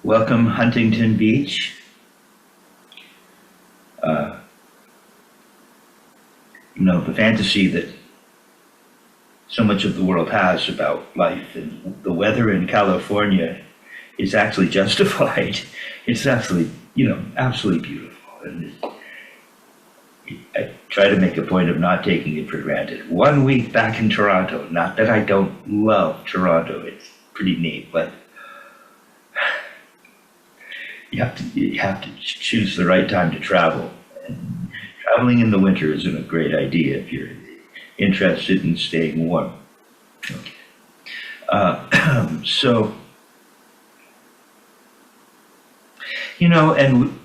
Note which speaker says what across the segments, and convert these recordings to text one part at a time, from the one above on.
Speaker 1: Welcome, Huntington Beach. Uh, the fantasy that so much of the world has about life and the weather in California is actually justified. It's absolutely beautiful. And I try to make a point of not taking it for granted. 1 week back in Toronto, not that I don't love Toronto, it's pretty neat, but you have to choose the right time to travel. And traveling in the winter isn't a great idea if you're interested in staying warm. Okay. So, and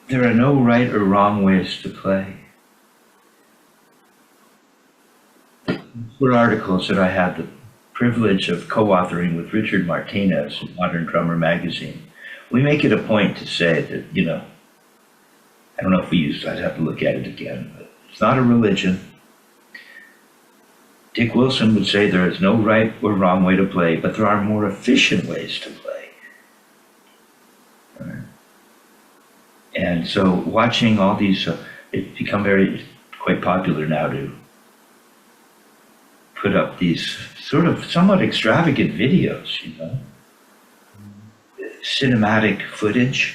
Speaker 1: there are no right or wrong ways to play. There were articles that I had the privilege of co-authoring with Richard Martinez in Modern Drummer magazine. We make it a point to say that, I don't know if we used to, I'd have to look at it again, but it's not a religion. Dick Wilson would say there is no right or wrong way to play, but there are more efficient ways to play. Right. And so watching all these, it's become quite popular now to put up these sort of somewhat extravagant videos, cinematic footage.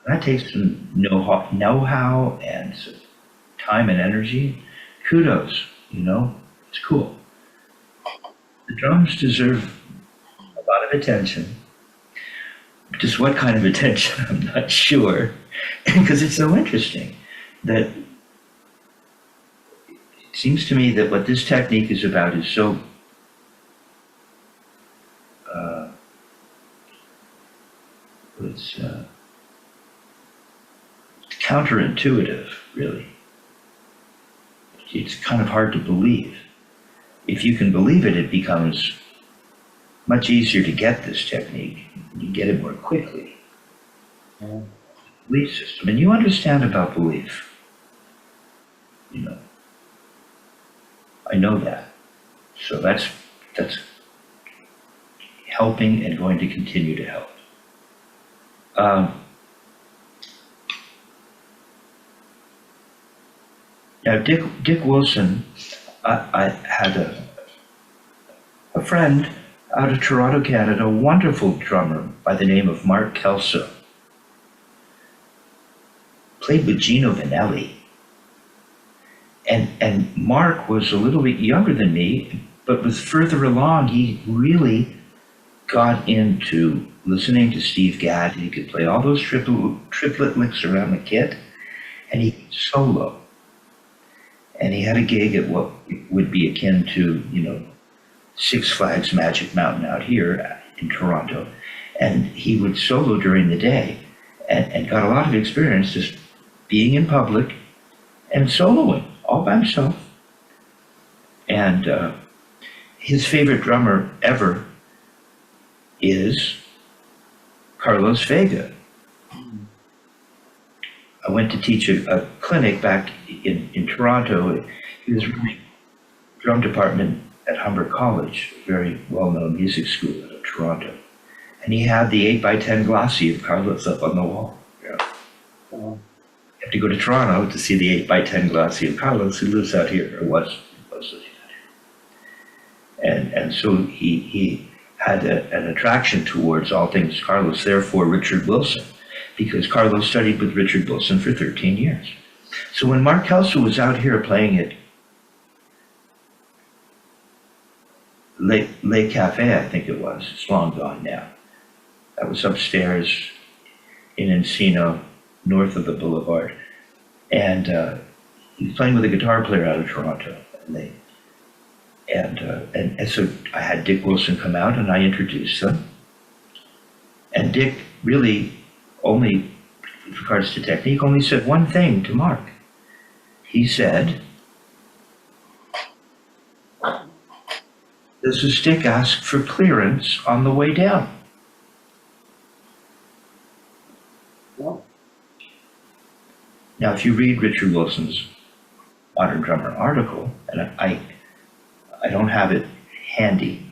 Speaker 1: That takes some know-how and some time and energy. Kudos, it's cool. The drums deserve a lot of attention. Just what kind of attention, I'm not sure, because it's so interesting that it seems to me that what this technique is about is so it's counterintuitive, really. It's kind of hard to believe. If you can believe it, it becomes much easier to get this technique. You get it more quickly. Belief system, and you understand about belief. I know that. So that's helping and going to continue to help. Now, Dick Wilson, I had a friend out of Toronto, Canada, a wonderful drummer by the name of Mark Kelso. Played with Gino Vanelli. And Mark was a little bit younger than me, but was further along. He really got into listening to Steve Gadd. He could play all those triplet licks around the kit, and he could solo. And he had a gig at what would be akin to, Six Flags Magic Mountain out here in Toronto. And he would solo during the day and got a lot of experience just being in public and soloing all by himself. And his favorite drummer ever is Carlos Vega. I went to teach a clinic back in Toronto. He was running drum department at Humber College, a very well-known music school out of Toronto. And he had the 8x10 glossy of Carlos up on the wall. Yeah. You have to go to Toronto to see the 8x10 glossy of Carlos, who lives out here, or was living out here. And so he had an attraction towards all things Carlos, therefore Richard Wilson, because Carlos studied with Richard Wilson for 13 years. So when Mark Kelso was out here playing at Le Cafe, I think it was, it's long gone now. That was upstairs in Encino, north of the boulevard. And he was playing with a guitar player out of Toronto. And so I had Dick Wilson come out and I introduced them. And Dick really only, with regards to technique, only said one thing to Mark. He said, "Does the stick ask for clearance on the way down?"
Speaker 2: Well,
Speaker 1: Now, if you read Richard Wilson's Modern Drummer article, and I don't have it handy,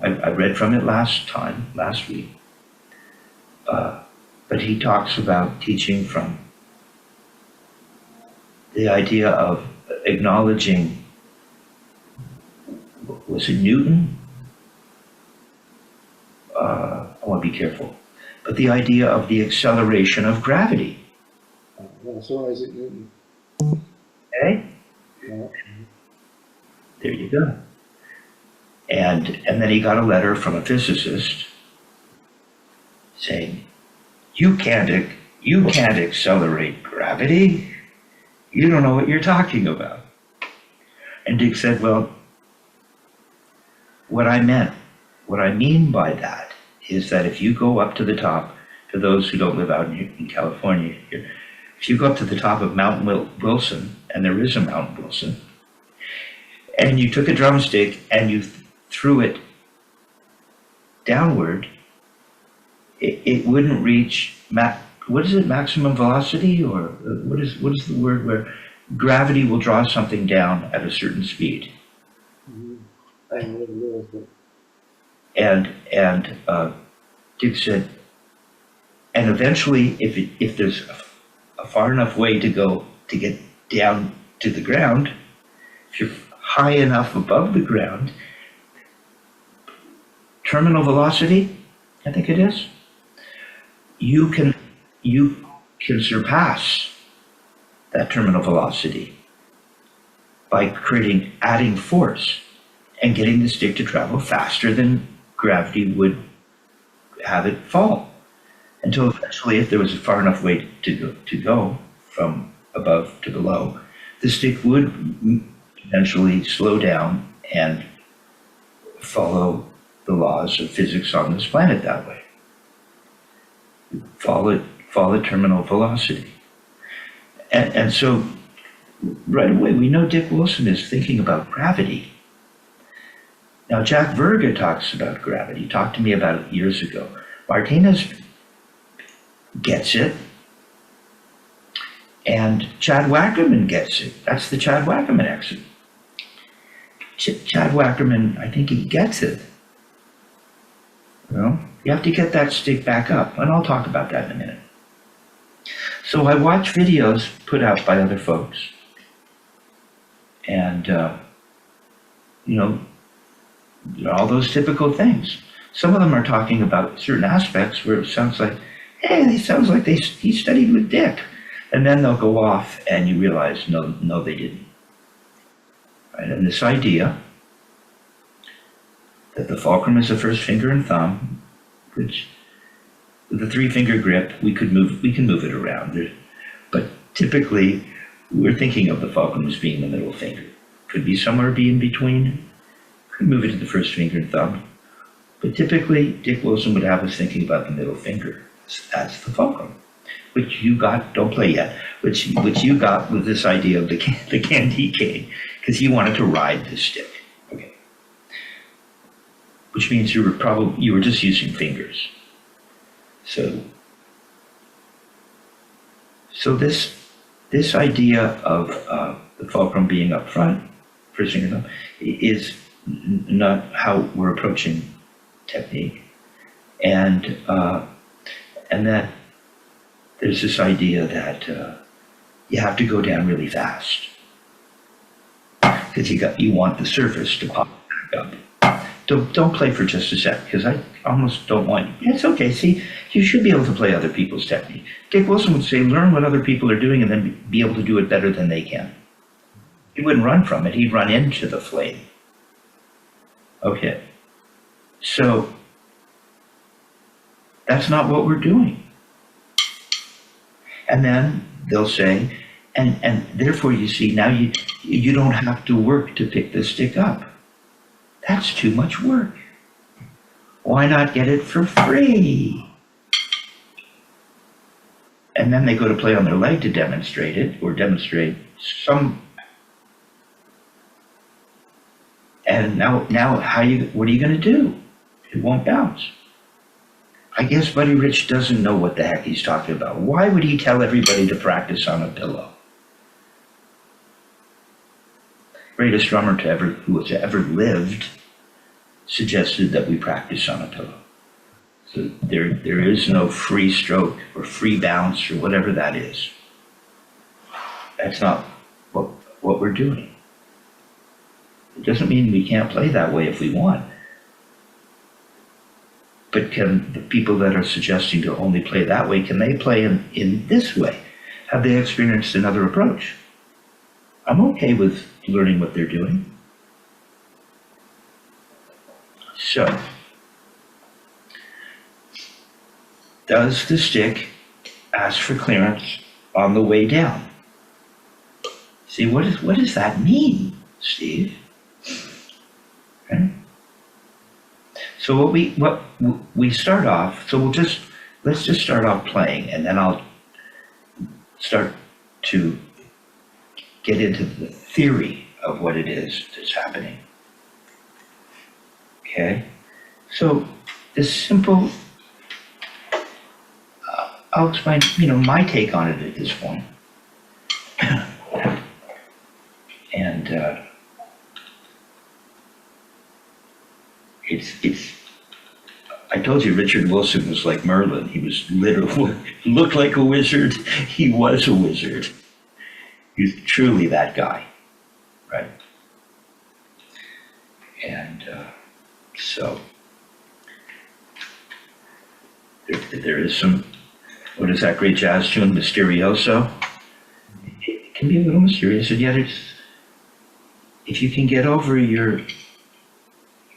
Speaker 1: I read from it last week. But he talks about teaching from the idea of acknowledging, was it Newton? I want to be careful. But the idea of the acceleration of gravity.
Speaker 2: Yeah, so Isaac Newton.
Speaker 1: Okay?
Speaker 2: Yeah.
Speaker 1: There you go. And then he got a letter from a physicist saying, you can't accelerate gravity. You don't know what you're talking about. And Dick said, well, what I mean by that is that if you go up to the top, for those who don't live out in California here, if you go up to the top of Mount Wilson, and there is a Mount Wilson, and you took a drumstick and you threw it downward, it wouldn't reach, what is it, maximum velocity? Or what is the word where gravity will draw something down at a certain speed?
Speaker 2: Mm-hmm. I don't know what it is, but...
Speaker 1: And Dick said, and eventually, if there's a far enough way to go to get down to the ground, if you're high enough above the ground, terminal velocity, I think it is, you can surpass that terminal velocity by adding force and getting the stick to travel faster than gravity would have it fall. Until eventually, if there was a far enough way to go from above to below, the stick would eventually slow down and follow the laws of physics on this planet that way. Follow terminal velocity. And so right away, we know Dick Wilson is thinking about gravity. Now, Jack Verga talks about gravity. He talked to me about it years ago. Martinez gets it, and Chad Wackerman gets it. That's the Chad Wackerman exit. Chad Wackerman, I think he gets it. Well, you have to get that stick back up, and I'll talk about that in a minute. So I watch videos put out by other folks, and all those typical things. Some of them are talking about certain aspects where it sounds like, hey, it sounds like he studied with Dick. And then they'll go off and you realize, no, they didn't. Right? And this idea that the fulcrum is the first finger and thumb, which with a 3-finger grip, we can move it around. But typically, we're thinking of the fulcrum as being the middle finger. Could be somewhere in between. Could move it to the first finger and thumb. But typically, Dick Wilson would have us thinking about the middle finger as the fulcrum, which you got, don't play yet, which you got with this idea of the candy cane, because you wanted to ride this stick. Okay. Which means you were just using fingers. So this idea of the fulcrum being up front, first finger thumb, is not how we're approaching technique, and that there's this idea that you have to go down really fast because you want the surface to pop back up. Don't play for just a sec, because I almost don't want you. It's okay. See, you should be able to play other people's technique. Dick Wilson would say, learn what other people are doing and then be able to do it better than they can. He wouldn't run from it. He'd run into the flame. Okay. So that's not what we're doing. And then they'll say, and therefore you see, now you don't have to work to pick the stick up. That's too much work. Why not get it for free? And then they go to play on their leg to demonstrate it, or demonstrate some. And now what are you going to do? It won't bounce. I guess Buddy Rich doesn't know what the heck he's talking about. Why would he tell everybody to practice on a pillow? Greatest drummer who has ever lived, suggested that we practice on a pillow. So there is no free stroke or free bounce or whatever that is. That's not what we're doing. It doesn't mean we can't play that way if we want. But can the people that are suggesting to only play that way, can they play in this way? Have they experienced another approach? I'm okay with learning what they're doing. So, does the stick ask for clearance on the way down? See, what does that mean, Steve? Okay. So what we start off, so let's just start off playing, and then I'll start to get into the theory of what it is that's happening. Okay, so this simple, I'll explain, my take on it at this point. And it's, I told you Richard Wilson was like Merlin. He was literally, looked like a wizard. He was a wizard. He's truly that guy, right? And so there is some, what is that great jazz tune, Mysterioso? It can be a little mysterious, and yet if you can get over your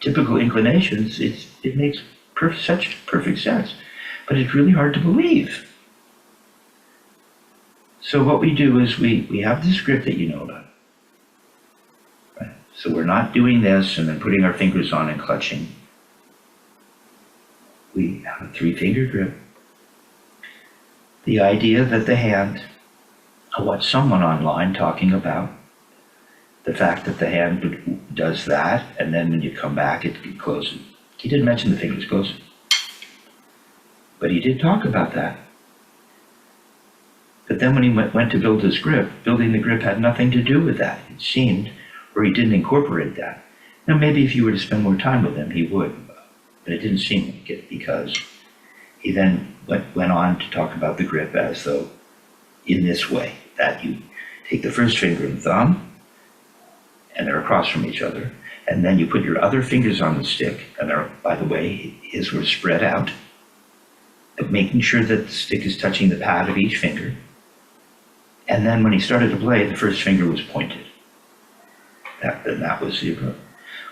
Speaker 1: typical inclinations, it makes such perfect sense. But it's really hard to believe. So what we do is we have this grip that you know about. Right? So we're not doing this and then putting our fingers on and clutching. We have a 3-finger grip. The idea that the hand, I watched someone online talking about the fact that the hand does that, and then when you come back, it closes. He didn't mention the fingers closing, but he did talk about that. But then when he went to build his grip, building the grip had nothing to do with that, it seemed, or he didn't incorporate that. Now, maybe if you were to spend more time with him, he would, but it didn't seem like it, because he then went on to talk about the grip as though in this way, that you take the first finger and thumb, and they're across from each other, and then you put your other fingers on the stick, and they're, by the way, his were spread out, but making sure that the stick is touching the pad of each finger. And then when he started to play, the first finger was pointed. That was the approach.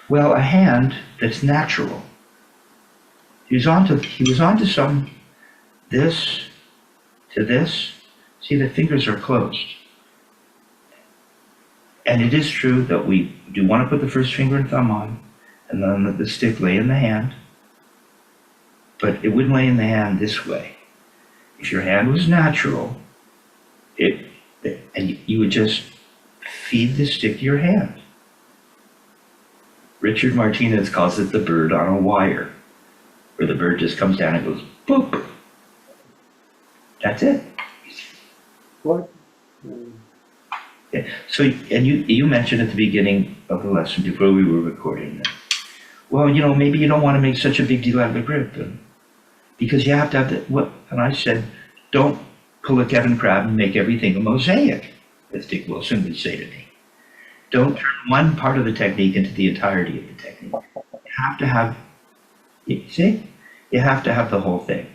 Speaker 1: Well, a hand that's natural. He was onto some, this to this. See, the fingers are closed. And it is true that we do want to put the first finger and thumb on, and then let the stick lay in the hand. But it wouldn't lay in the hand this way. If your hand was natural, and you would just feed the stick to your hand. Richard Martinez calls it the bird on a wire, where the bird just comes down and goes, boop. That's it.
Speaker 2: What?
Speaker 1: Yeah. So, and you mentioned at the beginning of the lesson, before we were recording that, well, maybe you don't want to make such a big deal out of the grip, because you have to have and I said, don't pull a Kevin Crabb and make everything a mosaic, as Dick Wilson would say to me. Don't turn one part of the technique into the entirety of the technique. You have to have, you have to have the whole thing.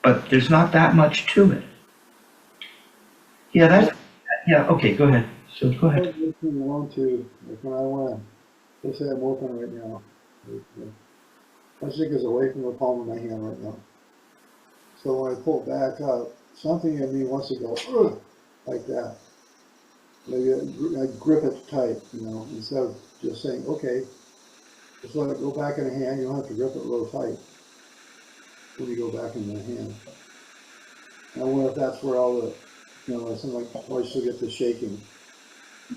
Speaker 1: But there's not that much to it. Yeah, okay, go ahead. So go ahead.
Speaker 2: If you want to, like when I want to, let's say I'm working right now. My stick is away from the palm of my hand right now. So when I pull it back up, something in me wants to go, ugh, like that. Maybe I grip it tight, instead of just saying, okay, just let it go back in the hand. You don't have to grip it real tight when you go back in the hand. I wonder if that's where all the, something like I still get the shaking.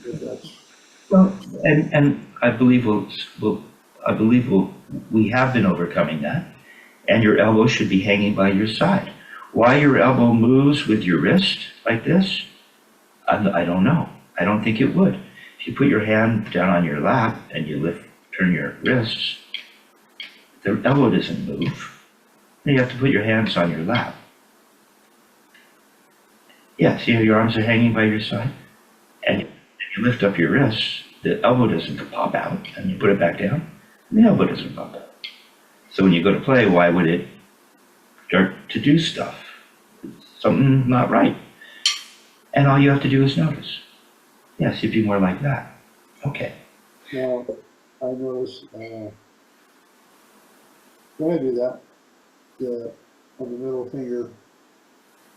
Speaker 2: If that's
Speaker 1: well, and I believe we have been overcoming that, and your elbow should be hanging by your side. Why your elbow moves with your wrist like this, I don't know. I don't think it would. If you put your hand down on your lap and you turn your wrists, the elbow doesn't move. Then you have to put your hands on your lap. Yeah, see how your arms are hanging by your side? And you lift up your wrists, the elbow doesn't pop out, and you put it back down, and the elbow doesn't pop out. So when you go to play, why would it start to do stuff? Something not right. And all you have to do is notice. Yes, you'd be more like that. Okay.
Speaker 2: Now, I notice, when I do that, on the middle finger,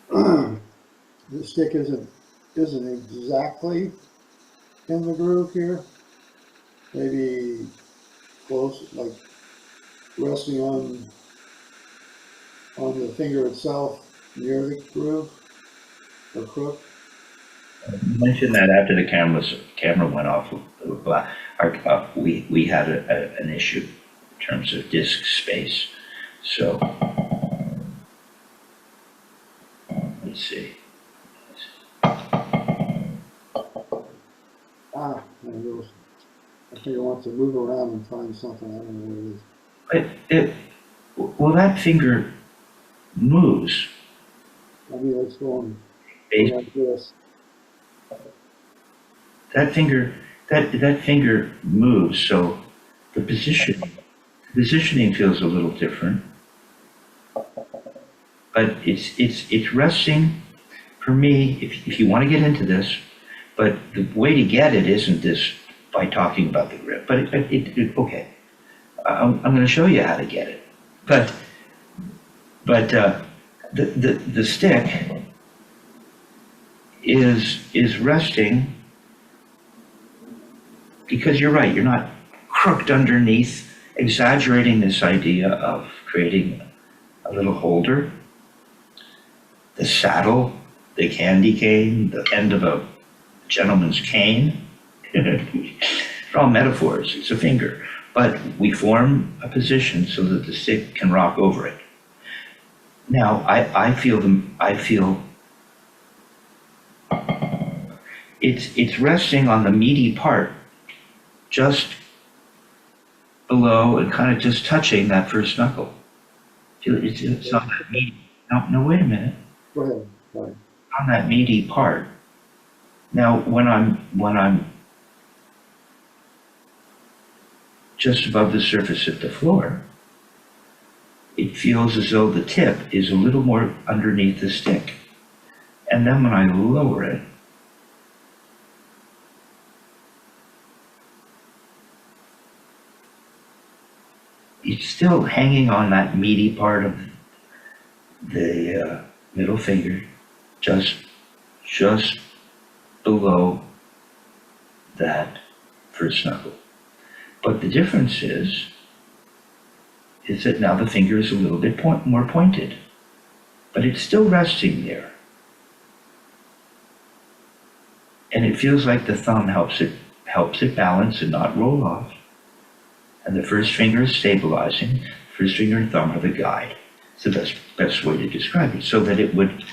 Speaker 2: the stick isn't exactly in the groove here. Maybe close, like resting on the finger itself near the groove or crook.
Speaker 1: You mentioned that after the camera went off, we had an issue in terms of disk space. So let's see.
Speaker 2: I think it wants to move around and find something. I don't know what it is.
Speaker 1: Well, that finger moves.
Speaker 2: I mean, it's going like this.
Speaker 1: That finger moves, so the positioning feels a little different. But it's resting for me. If you want to get into this, but the way to get it isn't this by talking about the grip. But okay, I'm going to show you how to get it. But the stick is resting because you're right. You're not crooked underneath, exaggerating this idea of creating a little holder. The saddle, the candy cane, the end of a gentleman's cane. They're all metaphors. It's a finger. But we form a position so that the stick can rock over it. Now, I feel it's resting on the meaty part just below and kind of just touching that first knuckle. It's on that meaty. No, wait a minute.
Speaker 2: Go ahead. Sorry.
Speaker 1: On that meaty part. Now, when I'm just above the surface of the floor, it feels as though the tip is a little more underneath the stick. And then when I lower it, it's still hanging on that meaty part of the middle finger, just below that first knuckle. But the difference is that now the finger is a little bit more pointed, but it's still resting there. And it feels like the thumb helps it balance and not roll off. And the first finger is stabilizing. First finger and thumb are the guide. It's the best way to describe it, so that it would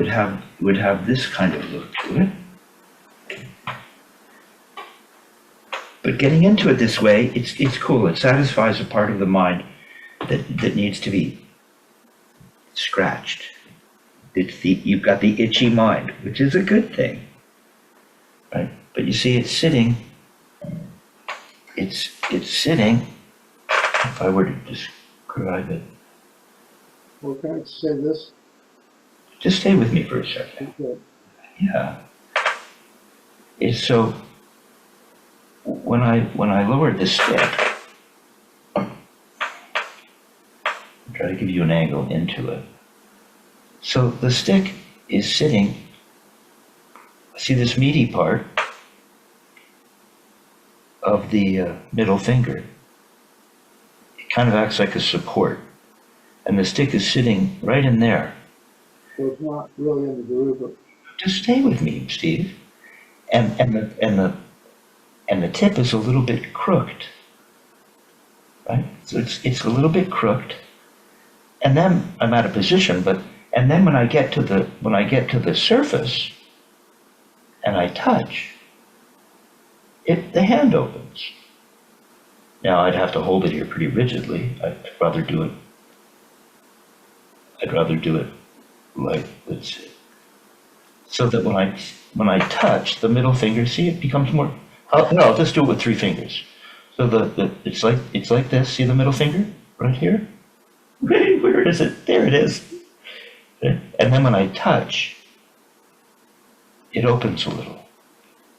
Speaker 1: have this kind of look to it. But getting into it this way, it's cool. It satisfies a part of the mind that needs to be scratched. You've got the itchy mind, which is a good thing, right? But you see, it's sitting. It's sitting. If I were to describe it,
Speaker 2: Well, can I say this?
Speaker 1: just stay with me for a second.
Speaker 2: Okay.
Speaker 1: Yeah. It's so. When I lowered the stick, I'll try to give you an angle into it. So the stick is sitting, see this meaty part of the middle finger. It kind of acts like a support. And the stick is sitting right in there.
Speaker 2: So it's not really in the groove, but
Speaker 1: Just stay with me, Steve. And the tip is a little bit crooked, right? So it's a little bit crooked, and then I'm out of position. And then when I get to the surface, and I touch, the hand opens. Now I'd have to hold it here pretty rigidly. I'd rather do it like, let's see, so that when I touch the middle finger, see, it becomes more, I'll just do it with 3 fingers. So it's like this, see the middle finger right here? Where is it? There it is. And then when I touch, it opens a little,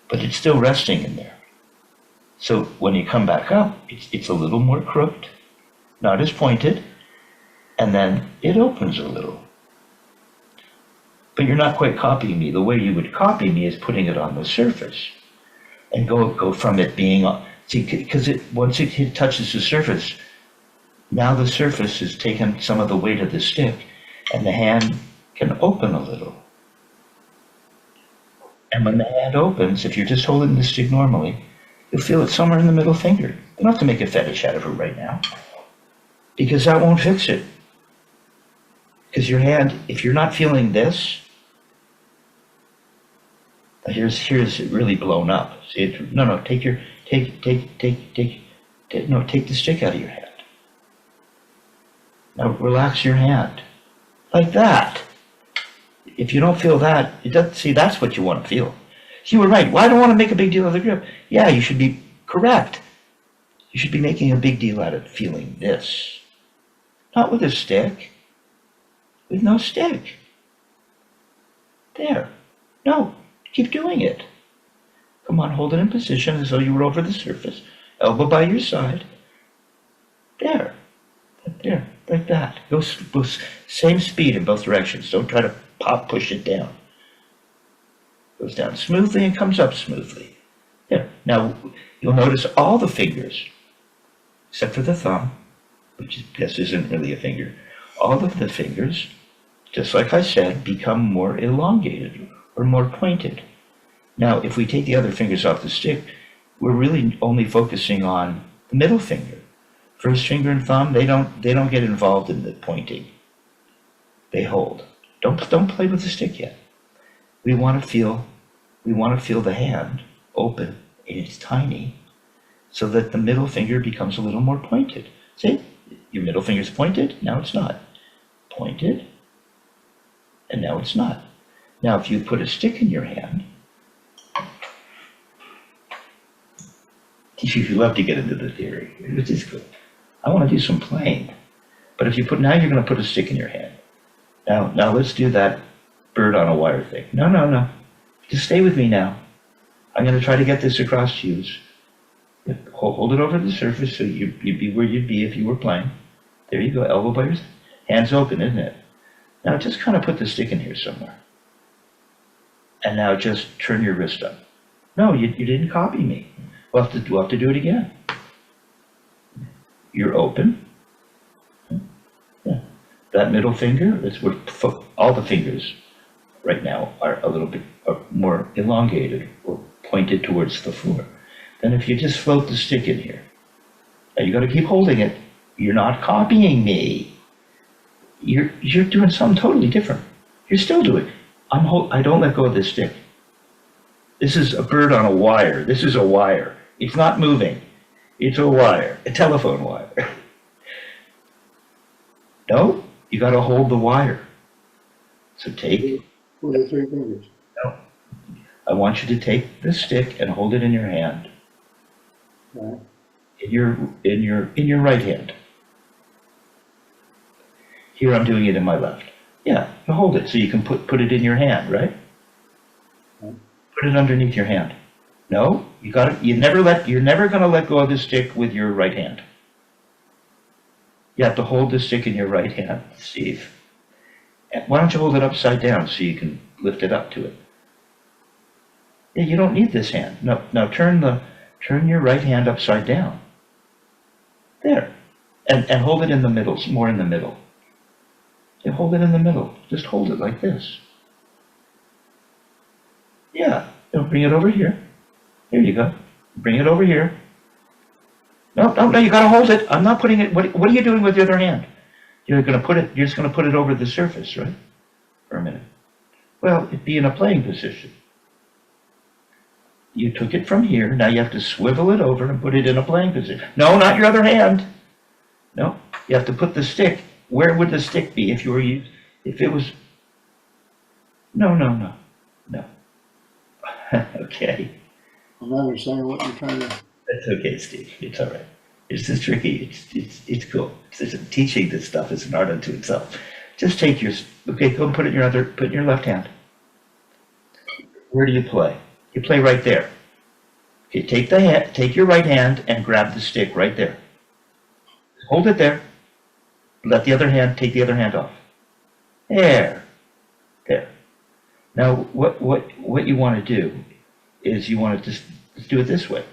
Speaker 1: but it's still resting in there. So when you come back up, it's a little more crooked, not as pointed, and then it opens a little. But you're not quite copying me. The way you would copy me is putting it on the surface and go from it being on. See, because once it touches the surface, now the surface has taken some of the weight of the stick, and the hand can open a little. And when the hand opens, if you're just holding the stick normally, you'll feel it somewhere in the middle finger. You don't have to make a fetish out of it right now, because that won't fix it. Because your hand, if you're not feeling this, here's it really blown up. See it? No, take the stick out of your hand. Now relax your hand, like that. If you don't feel that, see, that's what you want to feel. You were right. Well, I don't want to make a big deal of the grip. Yeah, you should be correct. You should be making a big deal out of feeling this. Not with a stick. With no stick. There. No, keep doing it. Come on, hold it in position as though you were over the surface. Elbow by your side. There. There, like that. Go same speed in both directions. Don't try to push it down. Goes down smoothly and comes up smoothly. There. Now, you'll notice all the fingers, except for the thumb, which this isn't really a finger, all of the fingers, just like I said, become more elongated or more pointed. Now, if we take the other fingers off the stick, we're really only focusing on the middle finger. First finger and thumb, they don't get involved in the pointing. They hold. Don't play with the stick yet. We want to feel the hand open, and it's tiny, so that the middle finger becomes a little more pointed. See, your middle finger's pointed, now it's not. Pointed, and now it's not. Now, if you put a stick in your hand, you love to get into the theory, which is good. I want to do some playing, but if you now you're going to put a stick in your hand. Now let's do that bird on a wire thing. No. Just stay with me now. I'm going to try to get this across to you. Hold it over the surface so you'd be where you'd be if you were playing. There you go, elbow by your side. Hands open, isn't it? Now just kind of put the stick in here somewhere. And now just turn your wrist up. No, you didn't copy me. We'll have to do it again. You're open. Yeah. That middle finger, that's what all the fingers right now are a little bit more elongated or pointed towards the floor. Then if you just float the stick in here, now you got to keep holding it. You're not copying me. You're doing something totally different. You're still doing. I don't let go of this stick. This is a bird on a wire. This is a wire. It's not moving. It's a wire, a telephone wire. No, you got to hold the wire. So take.
Speaker 2: With the 3 fingers.
Speaker 1: No, I want you to take the stick and hold it in your hand.
Speaker 2: Right.
Speaker 1: In your right hand. Here I'm doing it in my left. Yeah, you hold it so you can put it in your hand, right?
Speaker 2: Right.
Speaker 1: Put it underneath your hand. No, you got it. You're never going to let go of the stick with your right hand. You have to hold the stick in your right hand, Steve. And why don't you hold it upside down so you can lift it up to it? Yeah, you don't need this hand. No, now turn your right hand upside down. There. And hold it in the middle, more in the middle. Yeah, hold it in the middle. Just hold it like this. Yeah, bring it over here. Here you go. Bring it over here. No, you gotta hold it. I'm not putting it, what are you doing with the other hand? You're just gonna put it over the surface, right? For a minute. Well, it'd be in a playing position. you took it from here. Now you have to swivel it over and put it in a playing position. No, not your other hand. No, you have to put the stick. Where would the stick be if you were used, if it was, no. Okay.
Speaker 2: I'm not understanding what you're trying to,
Speaker 1: That's okay, Steve. It's all right. It's just tricky. It's cool. Teaching this stuff is an art unto itself. Just take your, okay, go and put it in your left hand. Where do you play? You play right there. Okay, take your right hand and grab the stick right there. Hold it there. Let the other hand, take the other hand off. There. Now, what you want to do is you want to just do it this way.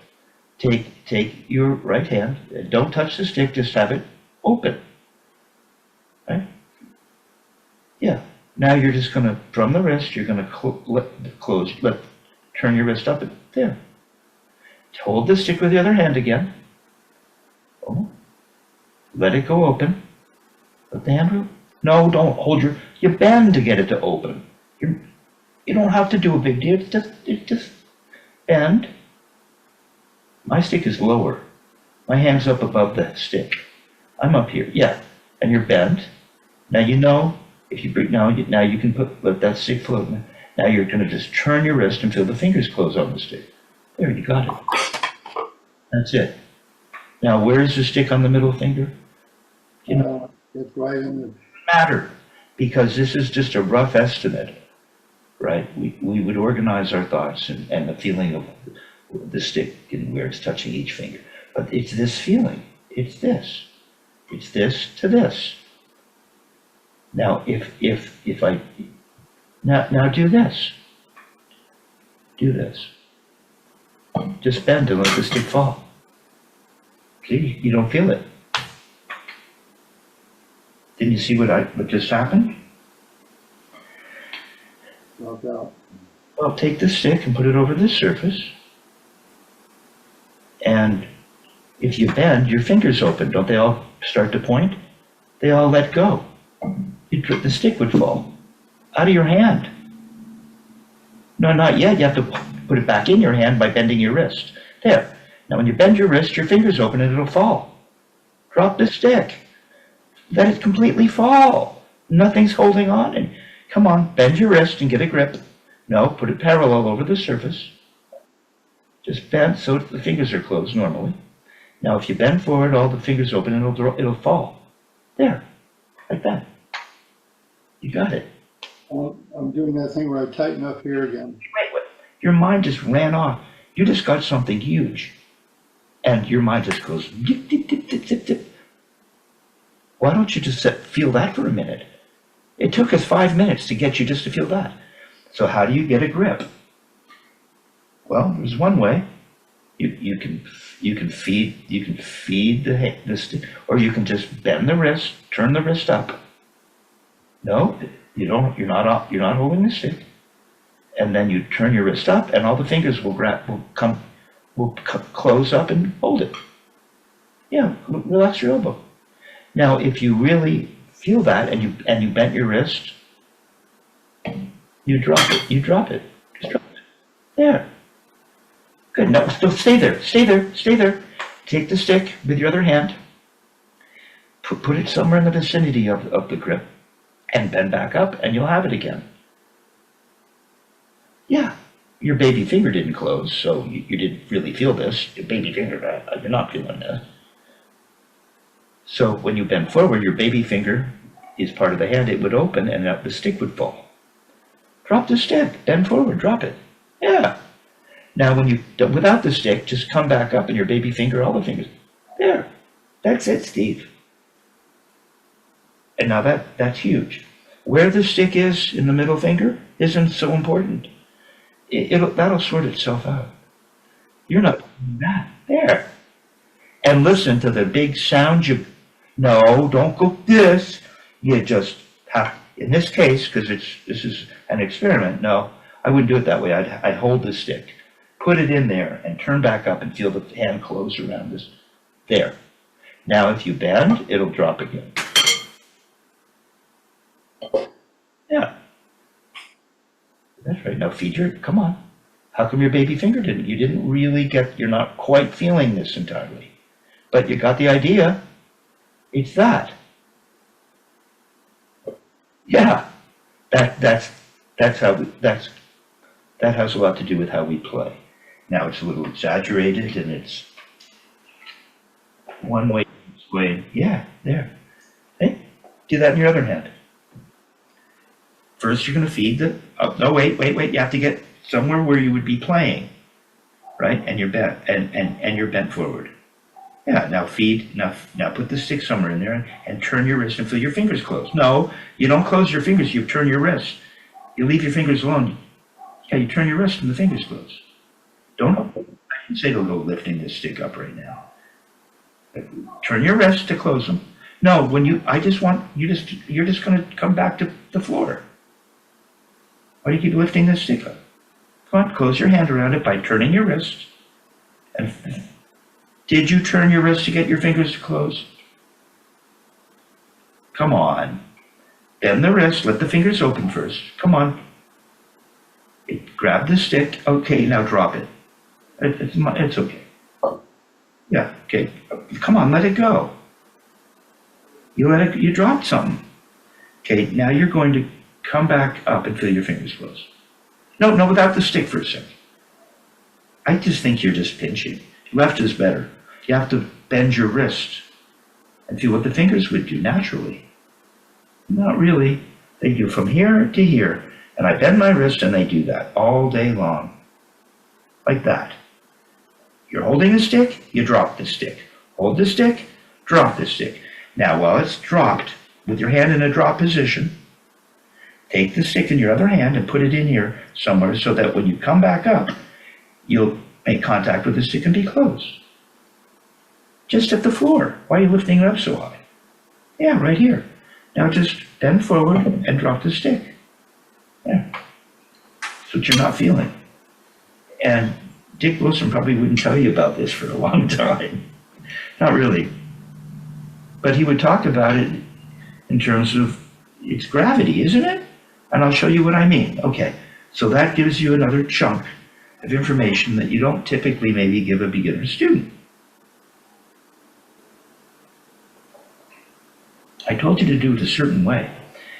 Speaker 1: Take your right hand, don't touch the stick, just have it open. Right? Yeah. Now you're just going to, from the wrist, you're going to turn your wrist up and there. Hold the stick with the other hand again. Oh. Let it go open. Let the hand go. No, don't hold you bend to get it to open. You don't have to do a big deal. Just bend. My stick is lower. My hand's up above the stick. I'm up here. Yeah. And you're bent. Now you know if you bring now you can let that stick float. Now you're going to just turn your wrist until the fingers close on the stick. There, you got it. That's it. Now where's the stick on the middle finger? You know,
Speaker 2: it's right in the,
Speaker 1: matter, because this is just a rough estimate, right? We would organize our thoughts and the feeling of the stick and where it's touching each finger. But it's this feeling. It's this. It's this to this. Now, if I now do this. Do this. Just bend and let the stick fall. See, you don't feel it. Didn't you see what just happened?
Speaker 2: knocked out.
Speaker 1: Well, take the stick and put it over this surface. And if you bend, your fingers open. Don't they all start to point? They all let go. The stick would fall out of your hand. No, not yet. You have to put it back in your hand by bending your wrist. There. Now, when you bend your wrist, your fingers open and it'll fall. Drop the stick. Let it completely fall. Nothing's holding on. And come on, bend your wrist and get a grip. No, put it parallel over the surface. Just bend so the fingers are closed normally. Now, if you bend forward, all the fingers open and it'll fall. There, like that. You got it.
Speaker 2: I'm doing that thing where I tighten up here again.
Speaker 1: Wait. Your mind just ran off. You just got something huge. And your mind just goes, dip, dip, dip, dip, dip, dip. Why don't you just feel that for a minute? It took us 5 minutes to get you just to feel that. So how do you get a grip? Well, there's one way. You can feed the stick, or you can just bend the wrist, turn the wrist up. No, you don't. You're not holding the stick, and then you turn your wrist up, and all the fingers will close up and hold it. Yeah, relax your elbow. Now, if you really feel that, and you bent your wrist, you drop it. Just drop it. There. Good. Now, still stay there. Stay there. Take the stick with your other hand. Put it somewhere in the vicinity of the grip, and bend back up, and you'll have it again. Yeah, your baby finger didn't close, so you didn't really feel this. Your baby finger, you're not feeling this. So when you bend forward, your baby finger is part of the hand. It would open, and the stick would fall. Drop the stick. Bend forward. Drop it. Yeah. Now, when without the stick, just come back up, and your baby finger, all the fingers. There. That's it, Steve. And now that's huge. Where the stick is in the middle finger isn't so important. That'll sort itself out. You're not doing that. There. And listen to the big sound. No, don't go this. You just have, in this case, because this is an experiment, no, I wouldn't do it that way. I'd hold the stick, put it in there, and turn back up and feel the hand close around this. There. Now, if you bend, it'll drop again. Yeah. That's right. Now, come on. How come your baby finger didn't? You didn't really get, you're not quite feeling this entirely. But you got the idea. It's that. Yeah. That's how, that has a lot to do with how we play. Now it's a little exaggerated and it's one way to explain. Yeah, there. Hey, do that in your other hand. First, you're going to feed the, oh, no, wait. You have to get somewhere where you would be playing, right? And you're bent, and you're bent forward. Yeah, now feed, now put the stick somewhere in there and turn your wrist and feel your fingers closed. No, you don't close your fingers, you turn your wrist. You leave your fingers alone. Yeah, you turn your wrist and the fingers close. Don't, I didn't say don't go lifting this stick up right now. Turn your wrist to close them. No, when you, I just want, you're just going to come back to the floor. Why do you keep lifting this stick up? Come on, close your hand around it by turning your wrist. And did you turn your wrist to get your fingers to close? Come on. Bend the wrist, let the fingers open first. Come on. Grab the stick. Okay, now drop it. It's okay. Yeah, okay. Come on, let it go. You dropped something. Okay, now you're going to come back up and feel your fingers close. No, without the stick for a second. I just think you're just pinching. Left is better. You have to bend your wrist and feel what the fingers would do naturally. Not really. They do from here to here. And I bend my wrist and they do that all day long. Like that. You're holding the stick, you drop the stick. Hold the stick, drop the stick. Now while it's dropped, with your hand in a drop position, take the stick in your other hand and put it in here somewhere so that when you come back up, you'll make contact with the stick and be closed. Just at the floor. Why are you lifting it up so high? Yeah, right here. Now just bend forward and drop the stick. Yeah. That's what you're not feeling. And Dick Wilson probably wouldn't tell you about this for a long time. Not really. But he would talk about it in terms of its gravity, isn't it? And I'll show you what I mean. Okay, so that gives you another chunk of information that you don't typically maybe give a beginner student. I told you to do it a certain way,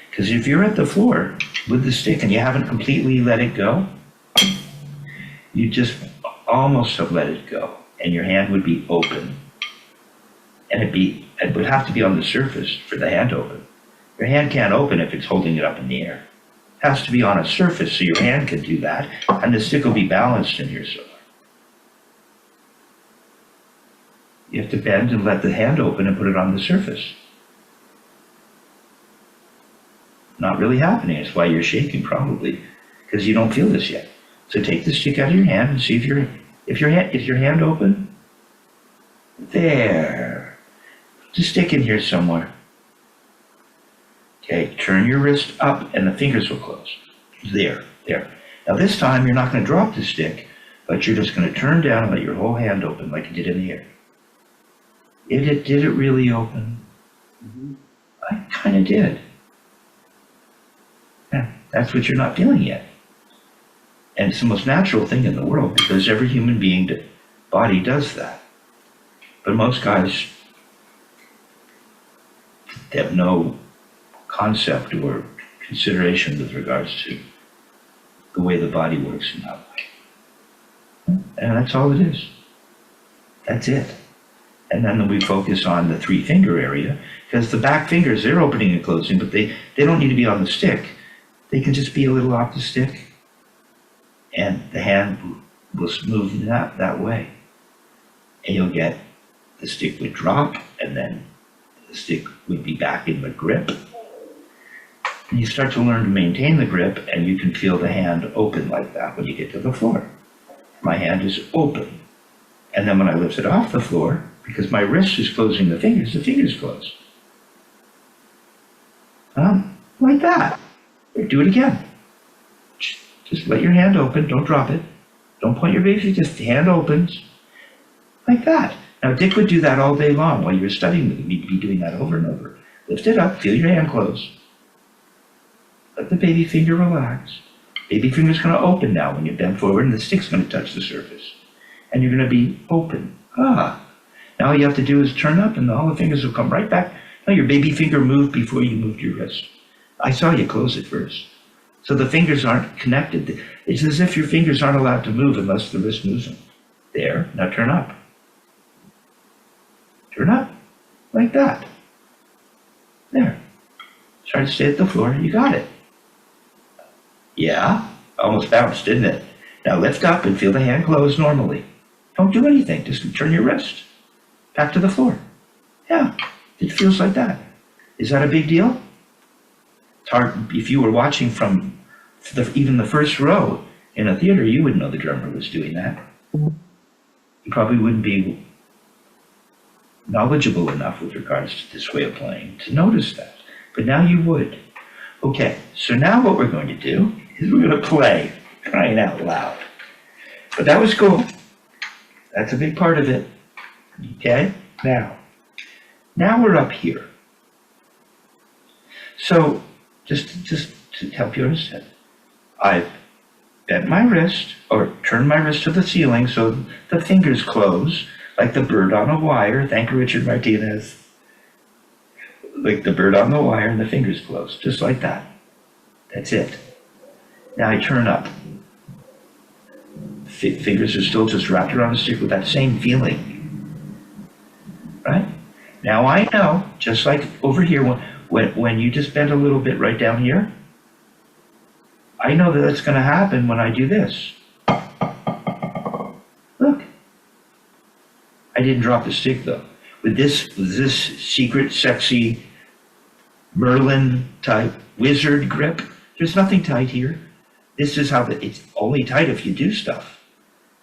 Speaker 1: because if you're at the floor with the stick and you haven't completely let it go, you just almost have let it go, and your hand would be open, and it would have to be on the surface for the hand open. Your hand can't open if it's holding it up in the air. It has to be on a surface so your hand can do that, and the stick will be balanced in here somewhere. You have to bend and let the hand open and put it on the surface. Not really happening. That's why you're shaking probably, because you don't feel this yet. So take the stick out of your hand and see if your hand open. There. Put the stick in here somewhere. Okay, turn your wrist up and the fingers will close. There. Now this time you're not going to drop the stick, but you're just going to turn down and let your whole hand open like you did in the air. Did it really open? Mm-hmm. I kind of did. Yeah, that's what you're not feeling yet. And it's the most natural thing in the world because every human being body does that. But most guys have no concept or consideration with regards to the way the body works in that way. And that's all it is. That's it. And then we focus on the 3-finger area because the back fingers, they're opening and closing, but they don't need to be on the stick. They can just be a little off the stick and the hand will move that way. And you'll get the stick would drop and then the stick would be back in the grip. And you start to learn to maintain the grip and you can feel the hand open like that when you get to the floor. My hand is open. And then when I lift it off the floor, because my wrist is closing the fingers close. Like that. Do it again. Just let your hand open, don't drop it. Don't point your baby, just the hand opens. Like that. Now Dick would do that all day long while you were studying with him. He'd be doing that over and over. Lift it up, feel your hand close. Let the baby finger relax. Baby finger's going to open now when you bend forward, and the stick's going to touch the surface. And you're going to be open. Ah. Now all you have to do is turn up, and all the fingers will come right back. Now your baby finger moved before you moved your wrist. I saw you close it first. So the fingers aren't connected. It's as if your fingers aren't allowed to move unless the wrist moves them. There. Now turn up. Turn up. Like that. There. Try to stay at the floor. You got it. Yeah. Almost bounced, didn't it? Now lift up and feel the hand close normally. Don't do anything. Just turn your wrist back to the floor. Yeah. It feels like that. Is that a big deal? It's hard. If you were watching from even the first row in a theater, you would know the drummer was doing that. You probably wouldn't be knowledgeable enough with regards to this way of playing to notice that. But now you would. Okay, so now what we're going to do is we're going to play, crying out loud. But that was cool. That's a big part of it. Okay, now we're up here. So just to help you understand, I've bent my wrist or turned my wrist to the ceiling so the fingers close like the bird on a wire. Thank you, Richard Martinez. Like the bird on the wire and the fingers close, just like that. That's it. Now I turn up. Fingers are still just wrapped around the stick with that same feeling. Right? Now I know, just like over here, when you just bend a little bit right down here, I know that that's going to happen when I do this. Look. I didn't drop the stick though. With this secret, sexy, Merlin type wizard grip, there's nothing tight here. This is how it's only tight if you do stuff.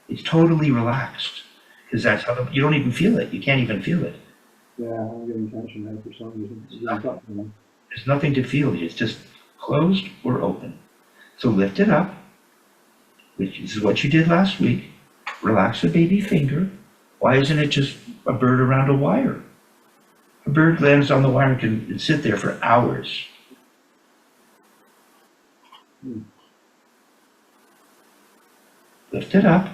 Speaker 1: It's totally relaxed. Because that's how you don't even feel it. You can't even feel it.
Speaker 2: Yeah, I'm getting tension there for some reason.
Speaker 1: There's nothing to feel. It's just closed or open. So lift it up, which is what you did last week. Relax the baby finger. Why isn't it just a bird around a wire? A bird lands on the wire and can sit there for hours. Lift it up.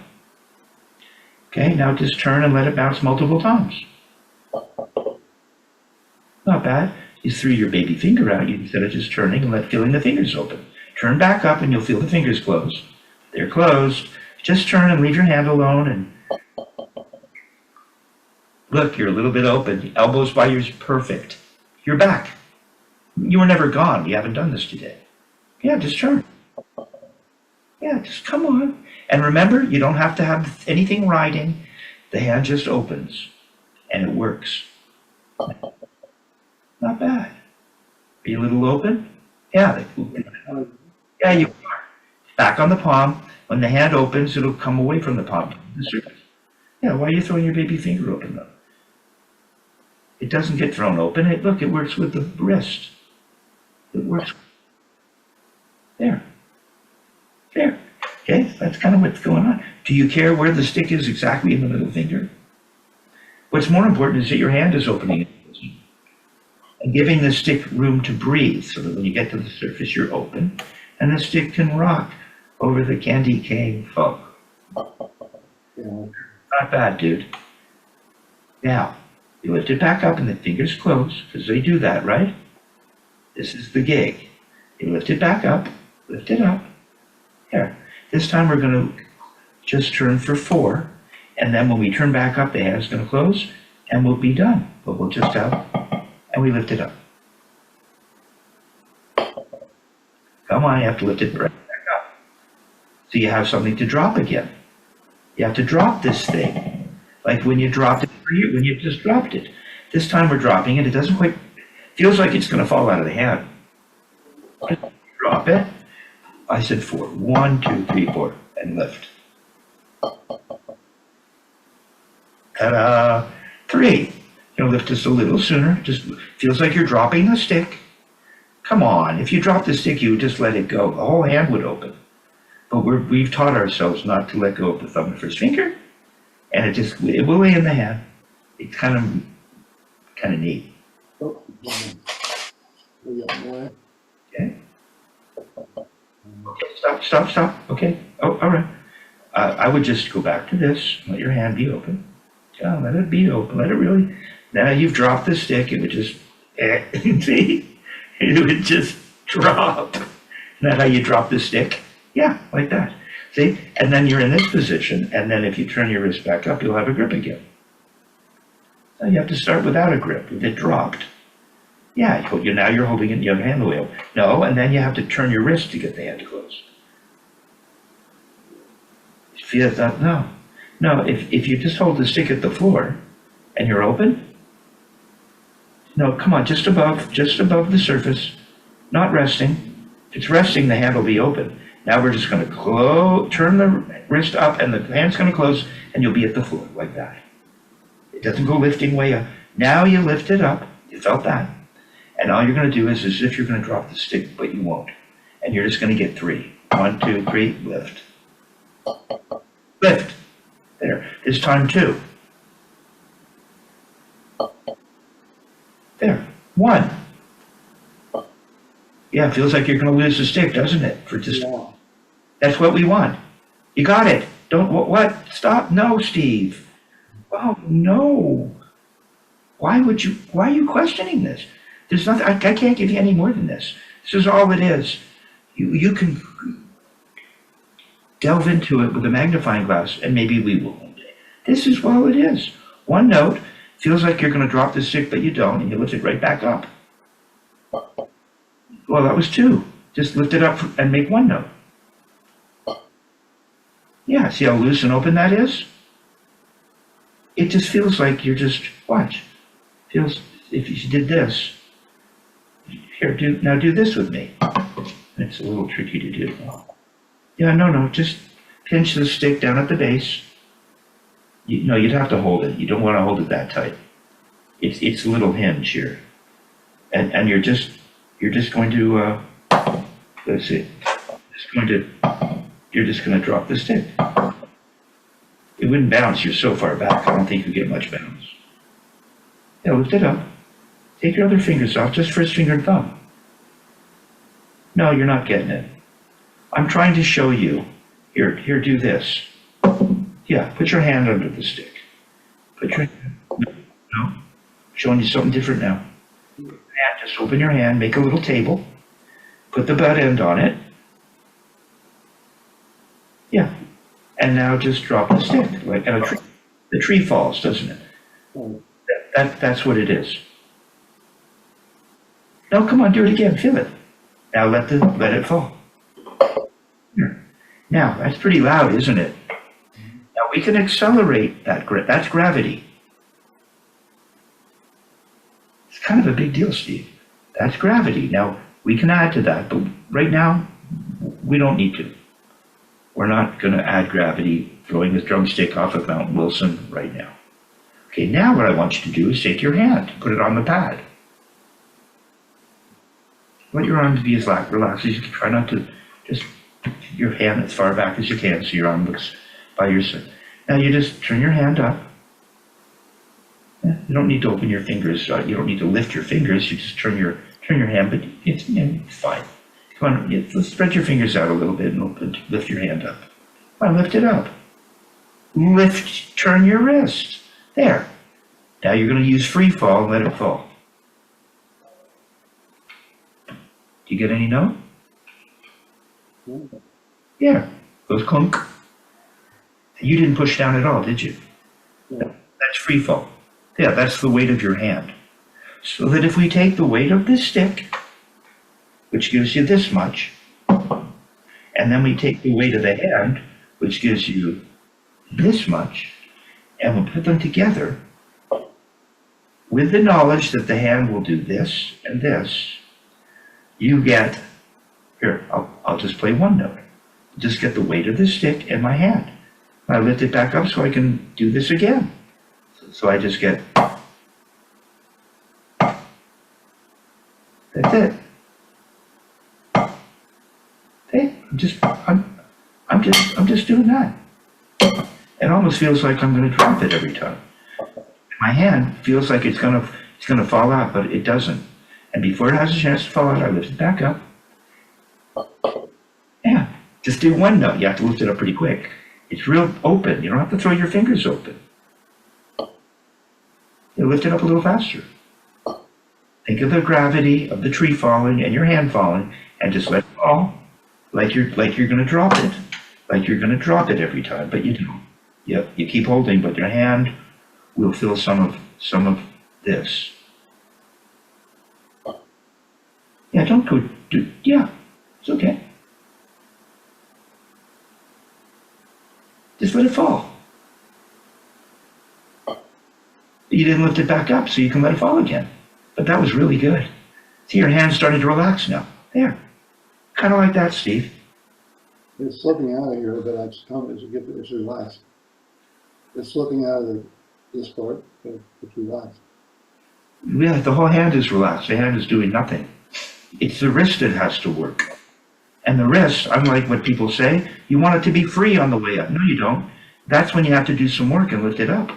Speaker 1: Okay, now just turn and let it bounce multiple times. Not bad. You threw your baby finger out instead of just turning and feeling the fingers open. Turn back up and you'll feel the fingers close. They're closed. Just turn and leave your hand alone and look, you're a little bit open. Elbows by yours, perfect. You're back. You were never gone. We haven't done this today. Yeah, just turn. Yeah, just come on. And remember, you don't have to have anything riding. The hand just opens, and it works. Not bad. Are you a little open? Yeah. Yeah, you are. Back on the palm. When the hand opens, it'll come away from the palm. Yeah, why are you throwing your baby finger open, though? It doesn't get thrown open. Look, it works with the wrist. It works. There. There. Okay, that's kind of what's going on. Do you care where the stick is exactly in the middle finger? What's more important is that your hand is opening and giving the stick room to breathe so that when you get to the surface, you're open and the stick can rock over the candy cane folk.
Speaker 2: Yeah.
Speaker 1: Not bad, dude. Now, you lift it back up and the fingers close, because they do that, right? This is the gig. You lift it back up, lift it up. Here. This time we're going to just turn for 4, and then when we turn back up, the hand's going to close, and we'll be done. But we'll just have, and we lift it up. Come on, you have to lift it right back up. So you have something to drop again. You have to drop this thing, like when you dropped it for you, when you just dropped it. This time we're dropping it. It doesn't quite, feels like it's going to fall out of the hand. Drop it. I said 4. 1, 2, 3, 4, and lift. Ta-da! 3. You'll lift just a little sooner. Just feels like you're dropping the stick. Come on, if you drop the stick, you would just let it go. The whole hand would open. But we've taught ourselves not to let go of the thumb and first finger, and it will lay in the hand. It's kind of neat.
Speaker 2: Oh, we got more.
Speaker 1: Okay. Okay, stop. Okay. Oh, all right. I would just go back to this. Let your hand be open. Yeah, let it be open. Let it really. Now you've dropped the stick. It would just, see, it would just drop. Isn't that how you drop the stick? Yeah, like that. See, and then you're in this position, and then if you turn your wrist back up, you'll have a grip again. So you have to start without a grip, with it dropped. Yeah, now you're holding it in your hand the way up. No, and then you have to turn your wrist to get the hand to close. Feel that? No. No, if you just hold the stick at the floor and you're open, no, come on, just above the surface, not resting. If it's resting, the hand will be open. Now we're just going to turn the wrist up and the hand's going to close and you'll be at the floor like that. It doesn't go lifting way up. Now you lift it up, you felt that. And all you're going to do is as if you're going to drop the stick, but you won't. And you're just going to get 3. 1, 2, 3, lift. Lift. There. This time 2. There. 1. Yeah, it feels like you're going to lose the stick, doesn't it?
Speaker 2: Yeah.
Speaker 1: That's what we want. You got it. Don't, what? Stop. No, Steve. Oh, no. Why are you questioning this? There's nothing, I can't give you any more than this. This is all it is. You can delve into it with a magnifying glass, and maybe we will one day. This is all it is. 1 note, feels like you're going to drop the stick, but you don't, and you lift it right back up. Well, that was 2. Just lift it up and make 1 note. Yeah, see how loose and open that is? It just feels like you're just, watch. Feels, if you did this, here, now do this with me. It's a little tricky to do. Yeah, no, just pinch the stick down at the base. No, you'd have to hold it. You don't want to hold it that tight. It's a little hinge here. And you're just going to, let's see, you're just going to drop the stick. It wouldn't bounce, you're so far back, I don't think you get much bounce. Yeah, lift it up. Take your other fingers off, just first finger and thumb. No, you're not getting it. I'm trying to show you. Here, do this. Yeah, put your hand under the stick. No, showing you something different now. And just open your hand, make a little table, put the butt end on it. Yeah, and now just drop the stick, like at a tree. The tree falls, doesn't it? That's what it is. No, come on, do it again, feel it. Now let it fall. Here. Now, that's pretty loud, isn't it? Now we can accelerate that's gravity. It's kind of a big deal, Steve. That's gravity. Now, we can add to that, but right now, we don't need to. We're not going to add gravity throwing the drumstick off of Mount Wilson right now. Okay, now what I want you to do is take your hand, put it on the pad. Let your arms be as relaxed as you can. Try not to just put your hand as far back as you can so your arm looks by your side. Now you just turn your hand up. You don't need to open your fingers. You don't need to lift your fingers. You just turn your hand, but it's fine. Come on, let's spread your fingers out a little bit and lift your hand up. Come on, lift it up. Turn your wrist. There. Now you're going to use free fall and let it fall. Do you get any note? Yeah, goes clunk. You didn't push down at all, did you?
Speaker 2: Yeah.
Speaker 1: That's free fall. Yeah, that's the weight of your hand. So that if we take the weight of this stick, which gives you this much, and then we take the weight of the hand, which gives you this much, and we'll put them together with the knowledge that the hand will do this and this, you get, here, I'll just play 1 note. Just get the weight of the stick in my hand. I lift it back up so I can do this again. So I just get, that's it. Okay, I'm just doing that. It almost feels like I'm going to drop it every time. My hand feels like it's going to fall out, but it doesn't. And before it has a chance to fall out, I lift it back up. Yeah, Just do one note. You have to lift it up pretty quick. It's real open. You don't have to throw your fingers open. You lift it up a little faster. Think of the gravity of the tree falling and your hand falling, and just let it fall like you're going to drop it. Like you're going to drop it every time, but you don't. Yep, you keep holding, but your hand will feel some of this. Yeah, don't go do. Yeah, it's okay. Just let it fall. You didn't lift it back up, so you can let it fall again. But that was really good. See, your hand's starting to relax now. There. Kind of like that, Steve.
Speaker 2: It's slipping out of here, but I just come as you get it's relaxed. It's slipping out of this part, but it's relaxed.
Speaker 1: Yeah, the whole hand is relaxed. The hand is doing nothing. It's the wrist that has to work. And the wrist, unlike what people say, you want it to be free on the way up. No, you don't. That's when you have to do some work and lift it up.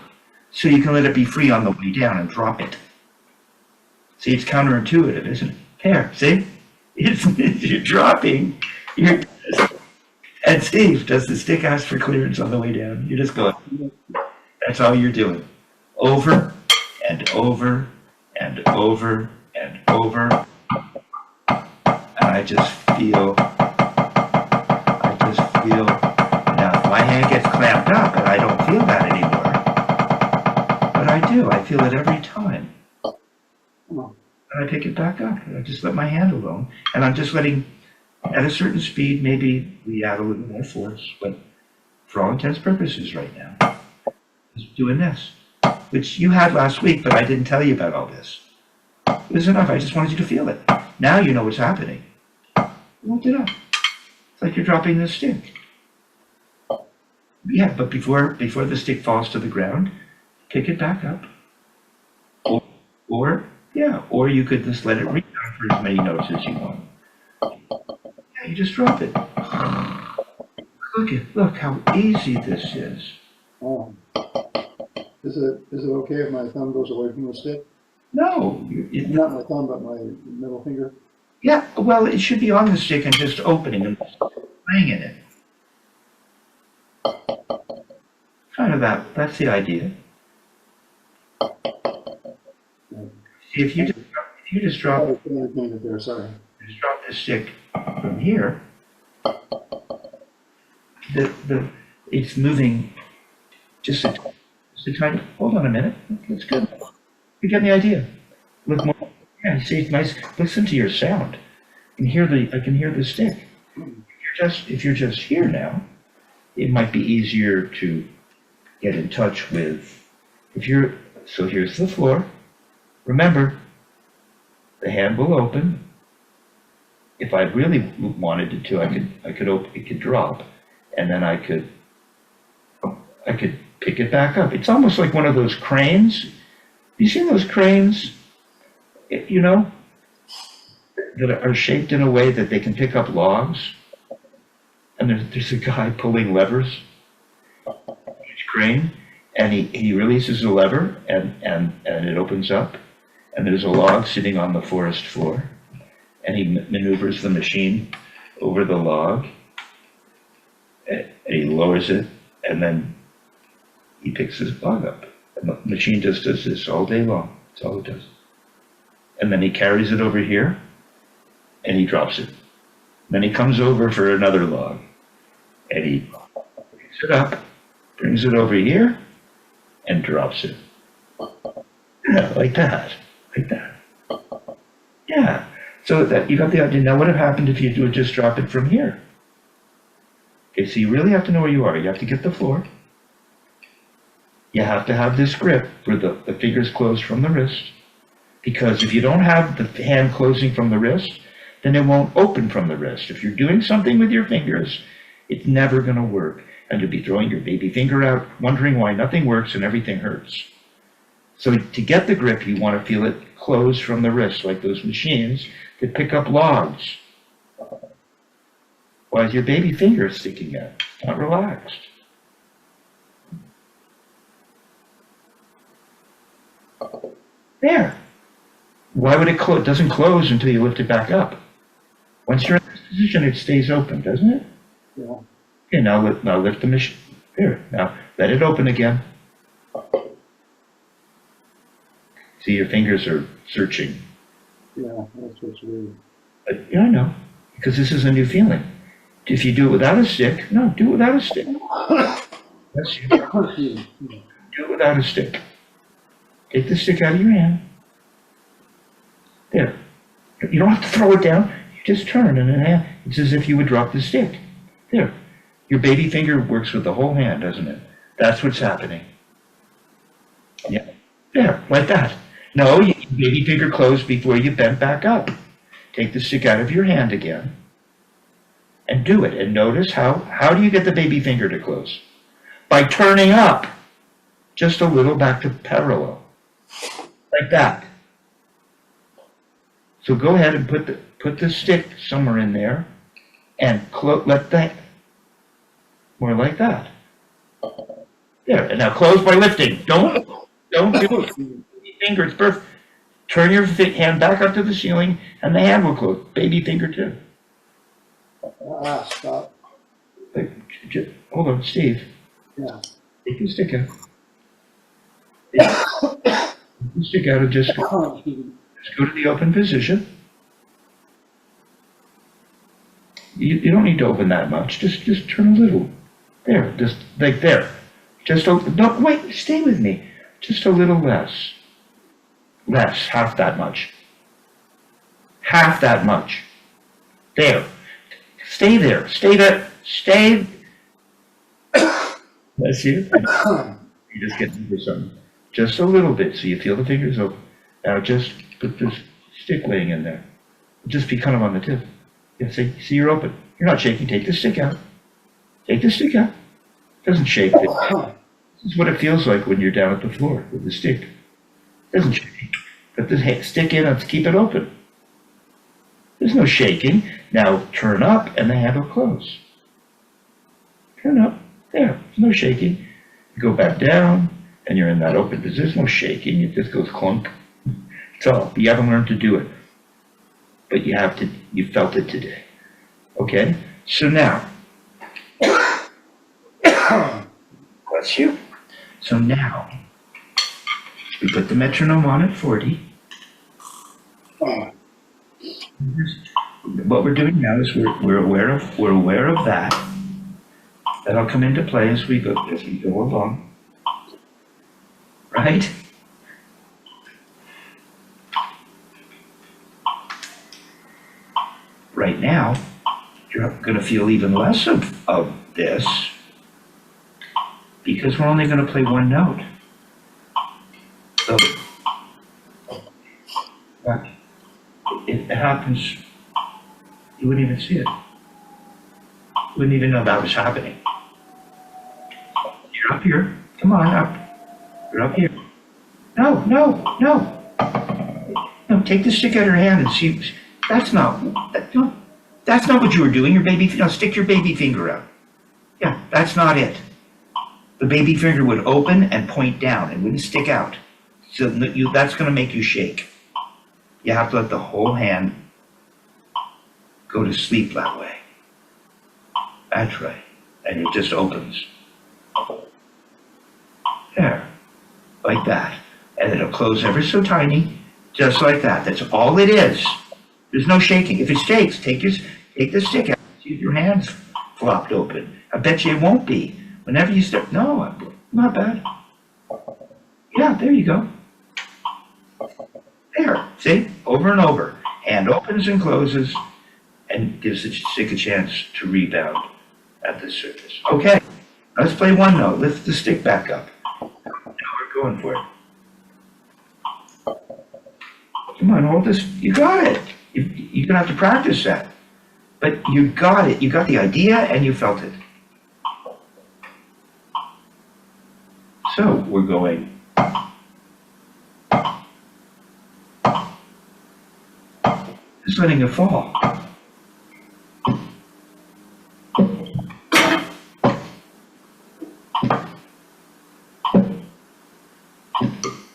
Speaker 1: So you can let it be free on the way down and drop it. See, it's counterintuitive, isn't it? There, see? You're dropping. And Steve, does the stick ask for clearance on the way down? You're just going. That's all you're doing. Over and over and over and over. And I just feel, now my hand gets clamped up and I don't feel that anymore. But I do, I feel it every time. And I pick it back up, and I just let my hand alone. And I'm just letting, at a certain speed, maybe we add a little more force, but for all intents and purposes right now, just doing this, which you had last week, but I didn't tell you about all this. It was enough, I just wanted you to feel it. Now you know what's happening. Lift it up. It's like you're dropping the stick. Yeah, but before the stick falls to the ground, pick it back up. Or you could just let it reach down for as many notes as you want. Yeah, you just drop it. Look how easy this is.
Speaker 2: Oh. Is it okay if my thumb goes away from the stick?
Speaker 1: No.
Speaker 2: Not my thumb, but my middle finger?
Speaker 1: Yeah, well, it should be on the stick and just opening and playing in it. Kind of that's the idea. If you just drop the stick from here, it's moving just a tiny. Hold on a minute. That's good. You're getting the idea. Look more. Yeah, you see, it's nice. Listen to your sound. I can hear the stick. If you're just here now, it might be easier to get in touch with. So here's the floor. Remember, the hand will open. If I really wanted it to, it could drop, and then I could pick it back up. It's almost like one of those cranes. You seen those cranes? That are shaped in a way that they can pick up logs. And there's a guy pulling levers. Each crane, and he releases a lever, and it opens up. And there's a log sitting on the forest floor, and he maneuvers the machine over the log, and he lowers it, and then he picks his log up. And the machine just does this all day long. That's all it does. And then he carries it over here, and he drops it. Then he comes over for another log, and he picks it up, brings it over here, and drops it. Yeah, like that. Like that. Yeah. So that you got the idea. Now what would have happened if you would just drop it from here? Okay, so you really have to know where you are. You have to get the floor. You have to have this grip where the fingers close from the wrist. Because if you don't have the hand closing from the wrist, then it won't open from the wrist. If you're doing something with your fingers, it's never going to work. And you'll be throwing your baby finger out, wondering why nothing works and everything hurts. So to get the grip, you want to feel it close from the wrist, like those machines that pick up logs. While your baby finger is sticking out, it's not relaxed. There. Why would it close? It doesn't close until you lift it back up. Once you're in this position, it stays open, doesn't it?
Speaker 2: Yeah.
Speaker 1: Okay, now lift the machine. Here, now let it open again. See, your fingers are searching.
Speaker 2: Yeah, that's what's weird.
Speaker 1: Yeah, I know, because this is a new feeling. If you do it without a stick, no, do it without a stick. That's you. Do it without a stick. Take the stick out of your hand. There. You don't have to throw it down. You just turn and then it's as if you would drop the stick. There. Your baby finger works with the whole hand, doesn't it? That's what's happening. Yeah. There, like that. No, your baby finger closed before you bent back up. Take the stick out of your hand again and do it. And notice how do you get the baby finger to close? By turning up just a little back to parallel. Like that. So go ahead and put the stick somewhere in there and let that, more like that. There, and now close by lifting. Don't do it. Finger, it's perfect. Turn your hand back up to the ceiling and the hand will close. Baby finger too.
Speaker 2: Stop.
Speaker 1: Hold on, Steve.
Speaker 2: Yeah.
Speaker 1: Take the stick out. Take the stick out and just go to the open position. You don't need to open that much. Just turn a little. There, just like there. Just open. No, wait, stay with me. Just a little less. Less, half that much. Half that much. There. Stay there. Stay there. Stay. Bless you. You just get into something. Just a little bit so you feel the fingers open. Now just put this stick laying in there. Just be kind of on the tip. Yeah, see you're open. You're not shaking. Take the stick out. Take the stick out. It doesn't shake. This is what it feels like when you're down at the floor with the stick. It doesn't shake. Put the stick in and keep it open. There's no shaking. Now turn up and the handle close. Turn up. There. There's no shaking. You go back down and you're in that open position. There's no shaking. It just goes clunk. It's all. You haven't learned to do it. But you have to. You felt it today. Okay? So now. Bless you. So now, we put the metronome on at 40. What we're doing now is we're aware of that. That'll come into play as we go along. Right? Right now, you're going to feel even less of this because we're only going to play one note. So it happens, you wouldn't even see it. You wouldn't even know that was happening. You're up here. Come on up. You're up here. No, take the stick out of your hand and see. That's not what you were doing. Your baby, stick your baby finger out. Yeah, that's not it. The baby finger would open and point down. It wouldn't stick out. So that's going to make you shake. You have to let the whole hand go to sleep that way. That's right. And it just opens. There. Like that. And it'll close ever so tiny. Just like that. That's all it is. There's no shaking. If it shakes, take the stick out. See if your hand's flopped open. I bet you it won't be. Whenever you step, no, not bad. Yeah, there you go. There, see, over and over. Hand opens and closes and gives the stick a chance to rebound at the surface. Okay, let's play one note. Lift the stick back up. Now we're going for it. Come on, hold this. You got it. You're gonna have to practice that. But you got it. You got the idea and you felt it. So we're going. Just letting it fall.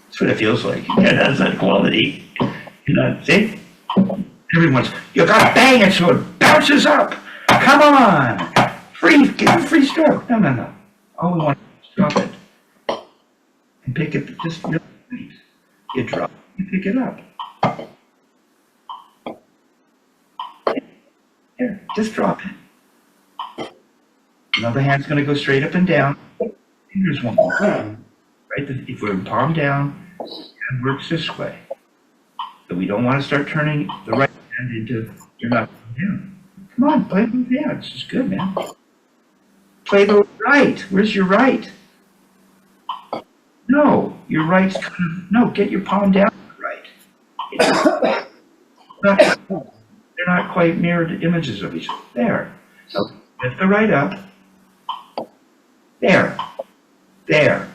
Speaker 1: That's what it feels like. Yeah, that's that quality. See? Everyone's, you gotta bang it so it bounces up. Come on. Free, get a free stroke. No, no, no. All we want is drop it. And pick it, just really right. You drop it, you pick it up. Here, just drop it. Another hand's gonna go straight up and down. Fingers won't go down. Right, if we're palm down, hand works this way. So we don't want to start turning the right hand into, you're not down. Come on, play with the hands. It's good, man. Play the right. Where's your right? No, your right's kind of, no, get your palm down right. They're not quite mirrored images of each other. There. So lift the right up. There. There.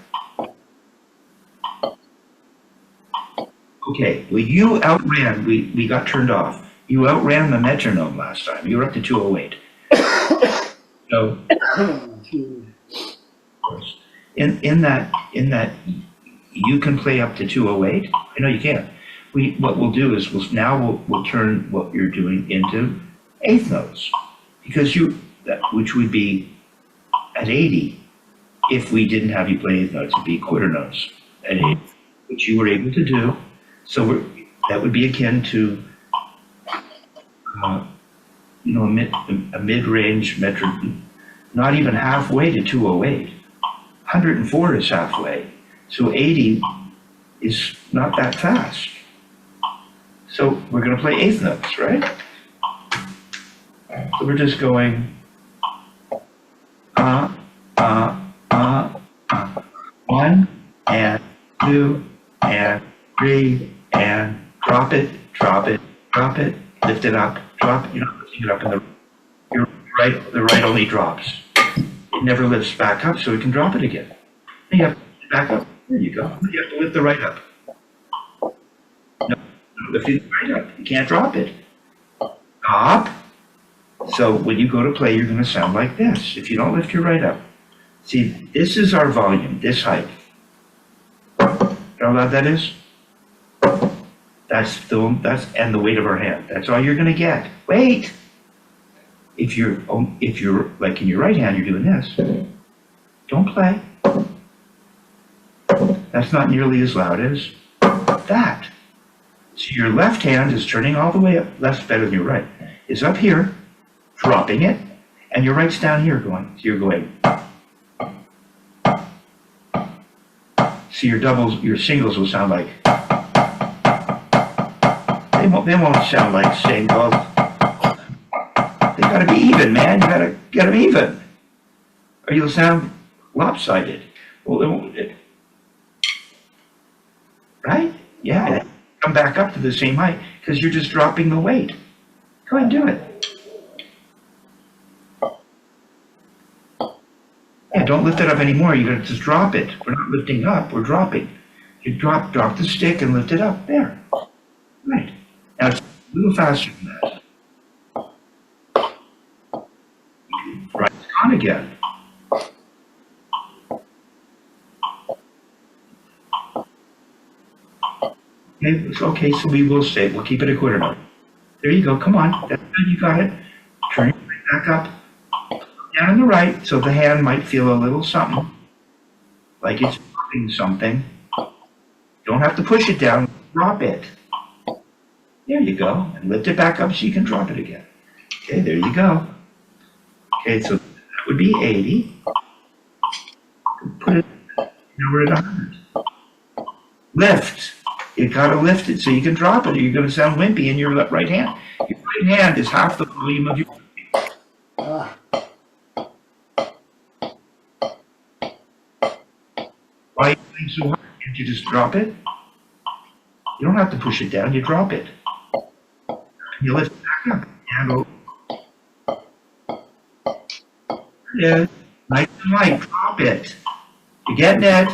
Speaker 1: Okay, well you outran, we got turned off. You outran the metronome last time. You were up to 208. So, in that, you can play up to 208. I know you can. What we'll do is we'll turn what you're doing into eighth notes, because which would be at 80. If we didn't have you play eighth notes, it'd be quarter notes at 80, which you were able to do. So that would be akin to, a mid-range metronome, not even halfway to 208. 104 is halfway, so 80 is not that fast. So we're going to play eighth notes, right? So we're just going, 1 and 2 and 3 and drop it, drop it, drop it, lift it up, drop it. You're not lifting it up in the right only drops. It never lifts back up, so we can drop it again. And you have to lift it back up. There you go. You have to lift the right up. No, lifting the right up. You can't drop it. Stop. So when you go to play, you're going to sound like this. If you don't lift your right up. See, this is our volume, this height. You know how loud that is? And the weight of our hand. That's all you're going to get. Wait. If you're like in your right hand, you're doing this. Don't play. That's not nearly as loud as that. So your left hand is turning all the way up. Left's better than your right. Is up here, dropping it, and your right's down here going. So you're going. So your singles will sound like. They won't sound like singles. They gotta be even, man. You gotta get them even, or you'll sound lopsided. Well, right? Yeah. Come back up to the same height because you're just dropping the weight. Go ahead and do it. Yeah, don't lift it up anymore. You're gonna just drop it. We're not lifting up. We're dropping. You drop the stick and lift it up. There. Right. Now it's a little faster than that. Right, it's gone again. Okay, so we will stay. We'll keep it a quarter note. There you go. Come on. That's good. You got it. Turn it back up. Down on the right, so the hand might feel a little something, like it's dropping something. You don't have to push it down. Drop it. There you go. And lift it back up so you can drop it again. Okay, there you go. Okay, so that would be 80. Put it, we're at 100. Lift. You gotta lift it so you can drop it, or you're gonna sound wimpy in your right hand. Your right hand is half the volume of your. Why are you playing so hard? Can't you just drop it? You don't have to push it down. You drop it. You lift it back up. And go. There it is. Nice and light. Drop it. You getting it?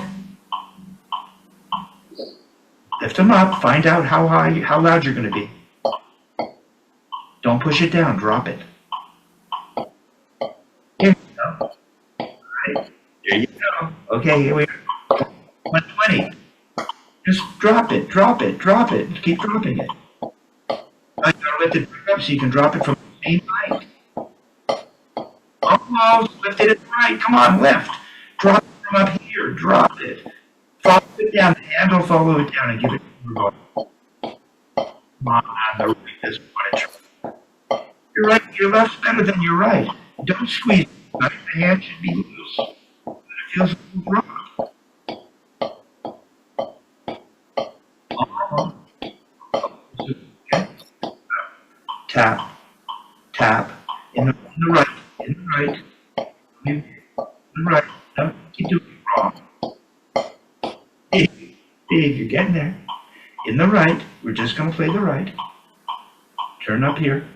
Speaker 1: Lift them up. Find out how loud you're going to be. Don't push it down. Drop it. Here you go. All right. There you go. Okay, here we are. 120. Just drop it. Drop it. Drop it. Keep dropping it. Now you got to lift it back up so you can drop it from the same height. Oh, close, lift it at the right, come on, lift. Drop it from up here, drop it. Follow it down, the handle, follow it down and give it a roll. Come on, the right is what it's. You're right, your left's better than your right. Don't squeeze it, the hand should be loose. It feels a little rough. Okay. Tap, tap, in the right, in the right, no, keep doing it wrong. Big, you're getting there. In the right, we're just gonna play the right. Turn up here.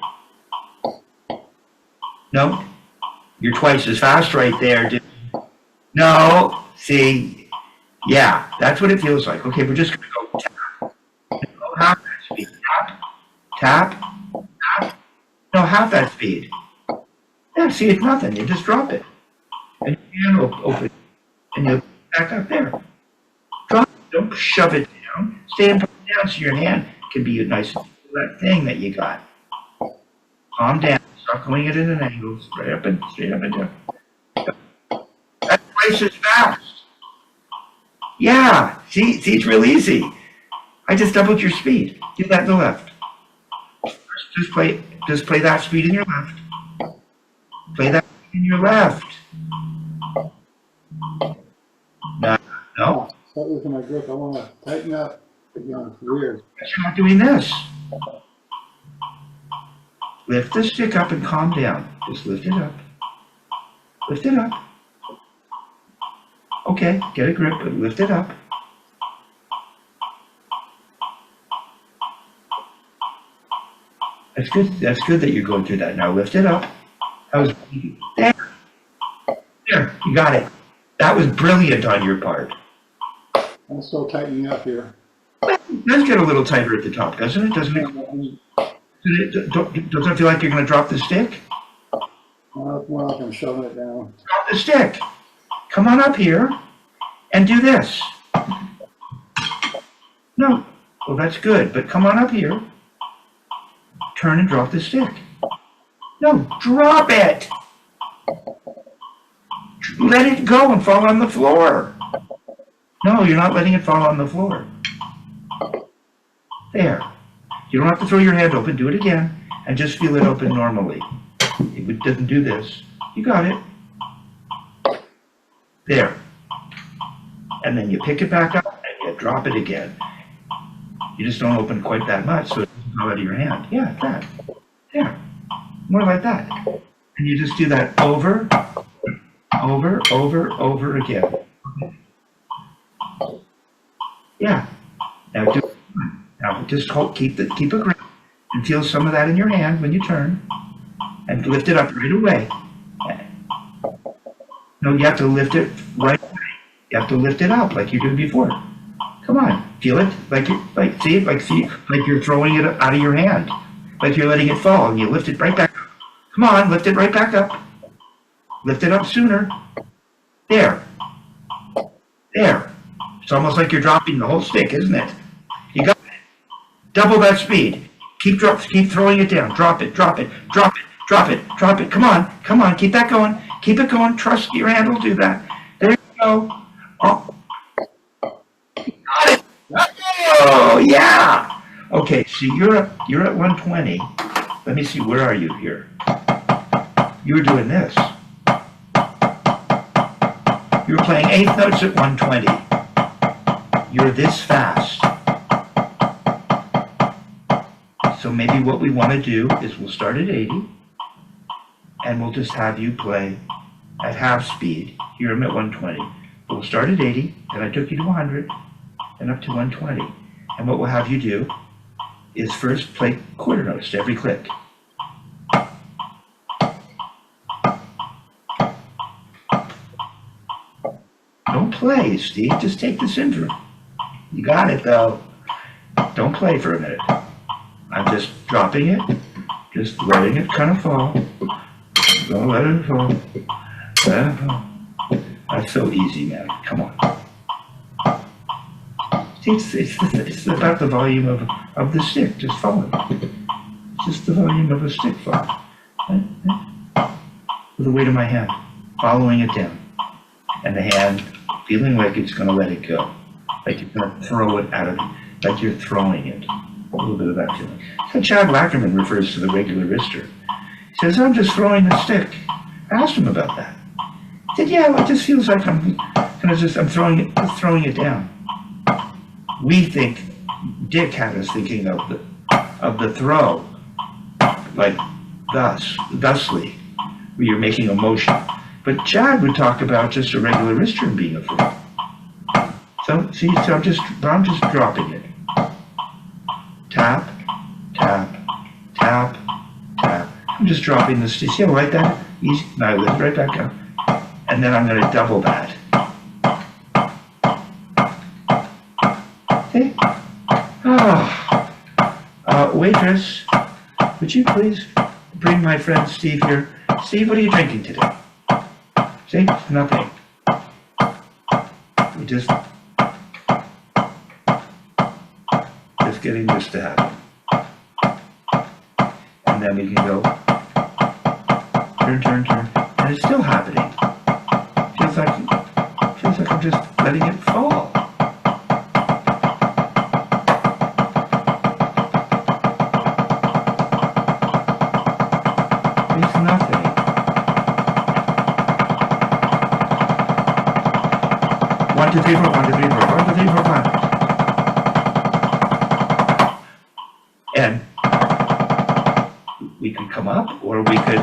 Speaker 1: No, you're twice as fast right there, dude. No, see, yeah, that's what it feels like. Okay, we're just gonna go tap. No, half that speed. Tap, tap, tap. No, half that speed. Yeah, see, it's nothing. You just drop it. And your hand will open. And you'll back up there. Drop it. Don't shove it down. Stay and put it down so your hand can be a nice that thing that you got. Calm down. Stop going at an angle. Straight up and down. That's twice as fast. Yeah. See, it's real easy. I just doubled your speed. Do that in the left. Just play that speed in your left. Play that in your left. No.
Speaker 2: Start looking at my grip. I want to tighten up. Again, it's weird.
Speaker 1: But you're not doing this. Lift the stick up and calm down. Just lift it up. Lift it up. Okay, get a grip, but lift it up. That's good. That's good that you're going through that. Now lift it up. That was there. There, you got it. That was brilliant on your part.
Speaker 2: I'm still tightening up here.
Speaker 1: It does get a little tighter at the top, doesn't it? Doesn't it feel like you're going to drop the stick?
Speaker 2: Well, it's more like I'm shoving it down.
Speaker 1: Drop the stick. Come on up here and do this. No. Well, that's good, but come on up here. Turn and drop the stick. No, drop it. Let it go and fall on the floor. No, you're not letting it fall on the floor. There. You don't have to throw your hand open. Do it again and just feel it open normally. It doesn't do this. You got it. There. And then you pick it back up and you drop it again. You just don't open quite that much so it doesn't go out of your hand. Yeah, that. There. More like that. And you just do that over again. Yeah. Now just keep a grip and feel some of that in your hand when you turn and lift it up right away. No, you have to lift it right away. You have to lift it up like you did before. Come on, feel it like you're throwing it out of your hand, like you're letting it fall, and you lift it right back up. Come on, lift it right back up. Lift it up sooner. There. There. It's almost like you're dropping the whole stick, isn't it? You got it. Double that speed. Keep throwing it down. Drop it. Come on, keep that going. Keep it going. Trust your hand will do that. There you go. Oh. You got it. Oh, yeah. Okay, so you're at 120. Let me see, where are you here? You were doing this. You were playing 8th notes at 120. You're this fast. So maybe what we want to do is we'll start at 80 and we'll just have you play at half speed. Here I'm at 120. We'll start at 80, and I took you to 100 and up to 120. And what we'll have you do is first play quarter notes to every click. Don't play, Steve. Just take the syndrome. You got it, though. Don't play for a minute. I'm just dropping it, just letting it kind of fall. Don't let it fall. Let it fall. That's so easy, man. Come on. See, it's about the volume of the stick just falling. It's just the volume of a stick falling. with the weight of my hand, following it down. And the hand feeling like it's gonna let it go. Like you're gonna throw it out of, like you're throwing it. A little bit of that feeling. So Chad Lackerman refers to the regular wrister. He says, I'm just throwing a stick. I asked him about that. He said, yeah, well, it just feels like I'm throwing it down. We think, Dick had us thinking of the throw, like thusly, where you're making a motion. But Chad would talk about just a regular wrister and being a throw. So see, I'm just dropping it. Tap, tap, tap, tap. I'm just dropping the stick. See how light that? Easy. Now I lift right back up. And then I'm going to double that. Okay. Waitress, would you please bring my friend Steve here? Steve, what are you drinking today? See? Nothing. We just getting this to happen. And then we can go turn, turn, turn. And it's still happening. Feels like I'm just letting it fall. It's nothing. One, two, three, four, 1, 2, 3, 4, 1, 2, 3, 4, 5. And we could come up, or we could,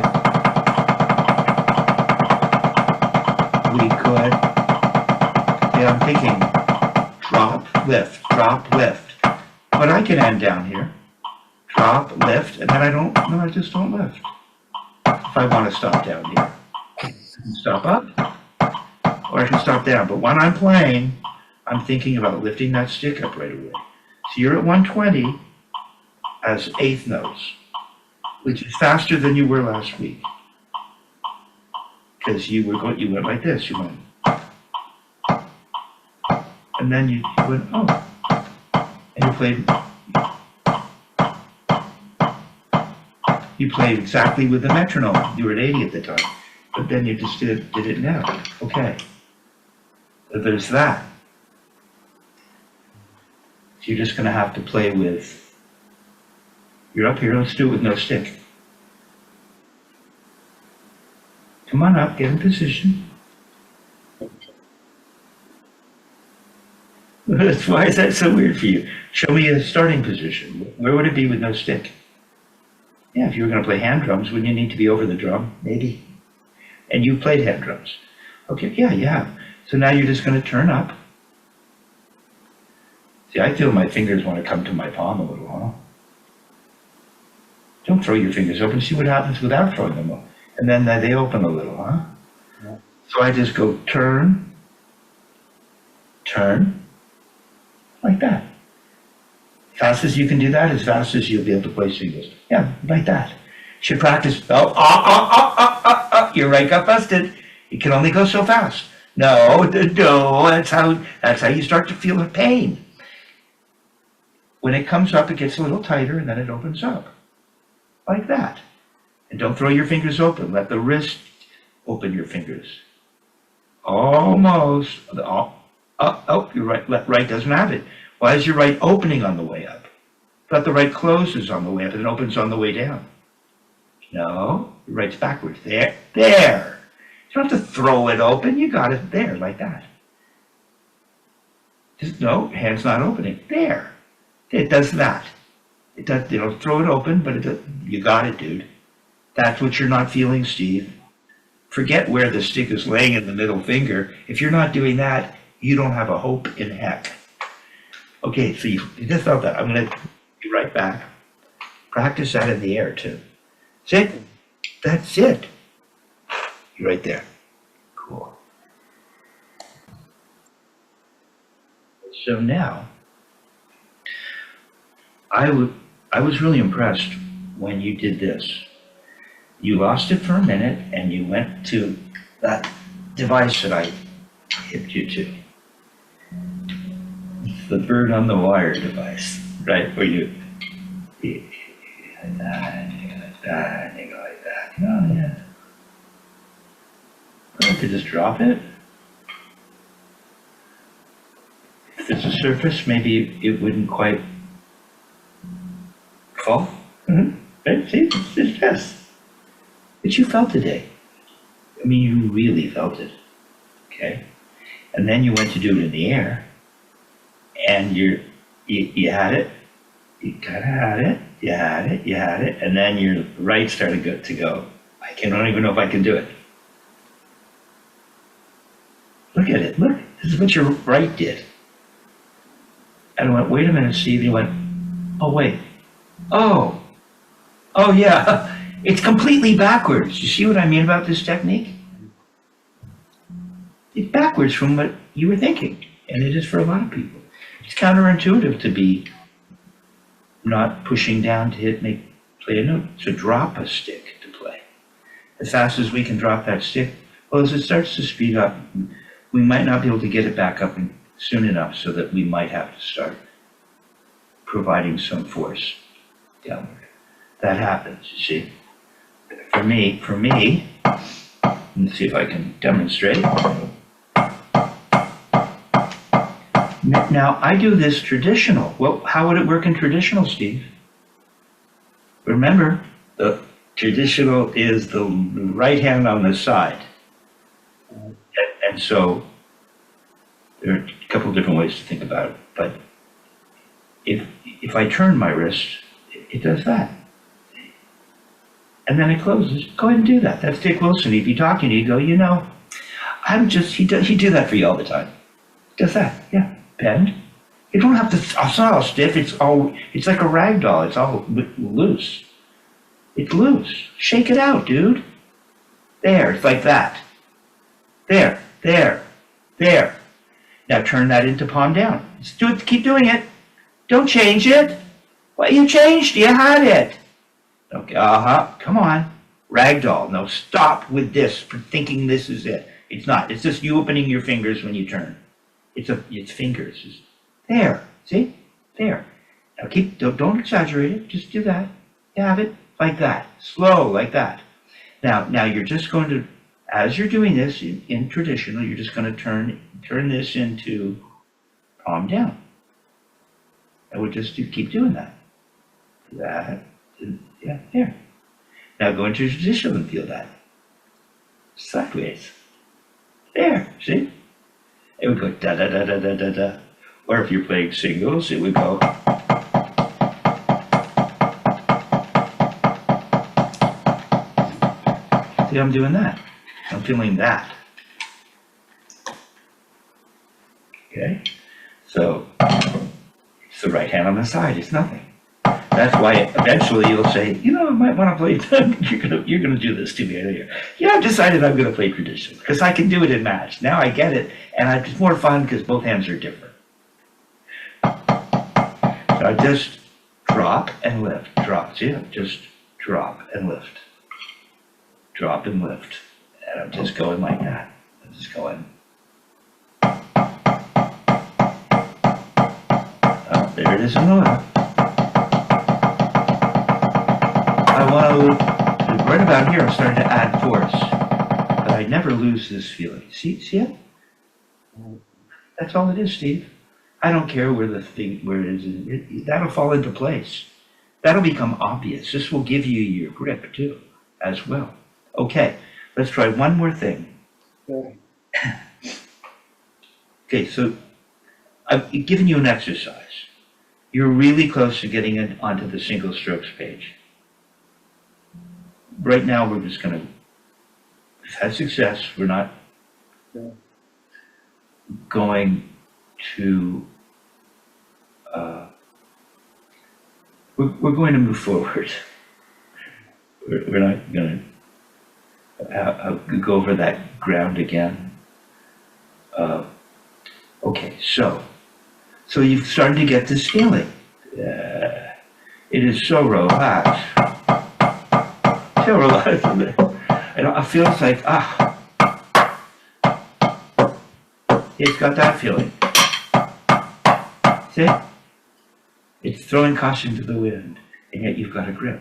Speaker 1: yeah, I'm thinking drop, lift, but I can end down here, drop, lift, and then I just don't lift. If I want to stop down here, I can stop up, or I can stop down, but when I'm playing, I'm thinking about lifting that stick up right away. So you're at 120 as eighth notes, which is faster than you were last week. Because you went like this, you went, and then you went, oh, and you played exactly with the metronome. You were at 80 at the time, but then you just did it now. Okay, so there's that. So you're just gonna have to play with, you're up here, let's do it with no stick. Come on up, get in position. Why is that so weird for you? Show me a starting position. Where would it be with no stick? Yeah, if you were going to play hand drums, wouldn't you need to be over the drum? Maybe. And you played hand drums. Okay, yeah, you have. So now you're just going to turn up. See, I feel my fingers want to come to my palm a little, huh? Don't throw your fingers open. See what happens without throwing them open. And then they open a little, huh? Yeah. So I just go turn, turn, like that. Fast as you can do that, as fast as you'll be able to play singles. Yeah, like that. Should practice. Your right got busted. You can only go so fast. No, that's how you start to feel the pain. When it comes up, it gets a little tighter, and then it opens up. Like that. And don't throw your fingers open. Let the wrist open your fingers. Almost. Oh, your right doesn't have it. Why is your right opening on the way up? But the right closes on the way up and it opens on the way down. No, your right's backwards. There. You don't have to throw it open. You got it there, like that. Just, no, hand's not opening. There. It does that. It does. You don't throw it open, but you got it, dude. That's what you're not feeling, Steve. Forget where the stick is laying in the middle finger. If you're not doing that, you don't have a hope in heck. Okay, so you just felt that. I'm going to be right back. Practice that in the air, too. That's it. That's it. You're right there. Cool. So now, I was really impressed when you did this. You lost it for a minute, and you went to that device that I hipped you to. The bird on the wire device, right? Where you like that, and you go like that, and you go like that. Oh, yeah. to just drop it. If it's a surface, maybe it wouldn't quite fall. Right? See, it's just. But you felt today. I mean, you really felt it. Okay? And then you went to do it in the air, and you had it. You kind of had it. You had it. You had it. And then your right started to go. I don't even know if I can do it. Look at it. Look. This is what your right did. And I went, wait a minute, Steve. You went, oh, wait. Oh, yeah. It's completely backwards. You see what I mean about this technique? It's backwards from what you were thinking. And it is for a lot of people. It's counterintuitive to be not pushing down to play a note, to drop a stick to play. As fast as we can drop that stick, well, as it starts to speed up, we might not be able to get it back up soon enough so that we might have to start providing some force downward. That happens, you see. For me, let's see if I can demonstrate. Now, I do this traditional. Well, how would it work in traditional, Steve? Remember, the traditional is the right hand on the side. And so, there are a couple different ways to think about it. But if I turn my wrist, it does that. And then it closes. Go ahead and do that. That's Dick Wilson. If you talk to you, you go, you know, he do that for you all the time. Does that, yeah. Bend. You don't have to, it's not all stiff, it's like a rag doll, it's all loose. It's loose. Shake it out, dude. There, it's like that. There. Now turn that into palm down. Just do it, keep doing it. Don't change it. What, you changed, you had it. Okay, come on. Rag doll, no, stop with this, for thinking this is it. It's not, it's just you opening your fingers when you turn. It's fingers. There, see? There. Now don't exaggerate it, just do that. You have it like that, slow like that. Now you're just going to, as you're doing this in traditional, you're just going to turn this into palm down. And we'll just keep doing that. Yeah, there. Now go into traditional and feel that. Sideways. There, see? It would go da da da da da da da. Or if you're playing singles, it would go. See, I'm doing that. I'm feeling that. Okay? So, it's the right hand on the side, it's nothing. That's why eventually you'll say, you know, I might want to play, you're gonna do this to me earlier. Yeah, I've decided I'm gonna play traditional, because I can do it in match. Now I get it, and it's more fun because both hands are different. So I just drop and lift, drop, see, just drop and lift. Drop and lift. And I'm just going like that. I'm just going. Oh, there it is in the left. I want to, right about here, I'm starting to add force, but I never lose this feeling. See it? That's all it is, Steve. I don't care where it is. That'll fall into place. That'll become obvious. This will give you your grip too, as well. Okay, let's try one more thing. Okay, so I've given you an exercise. You're really close to getting it onto the single strokes page. Right now, we're just going to have success. We're not going to, we're going to move forward. We're not going to go over that ground again. Okay, so you've started to get this feeling. It is so relaxed. So relaxed. I feel it's like, it's got that feeling. See? It's throwing caution to the wind, and yet you've got a grip.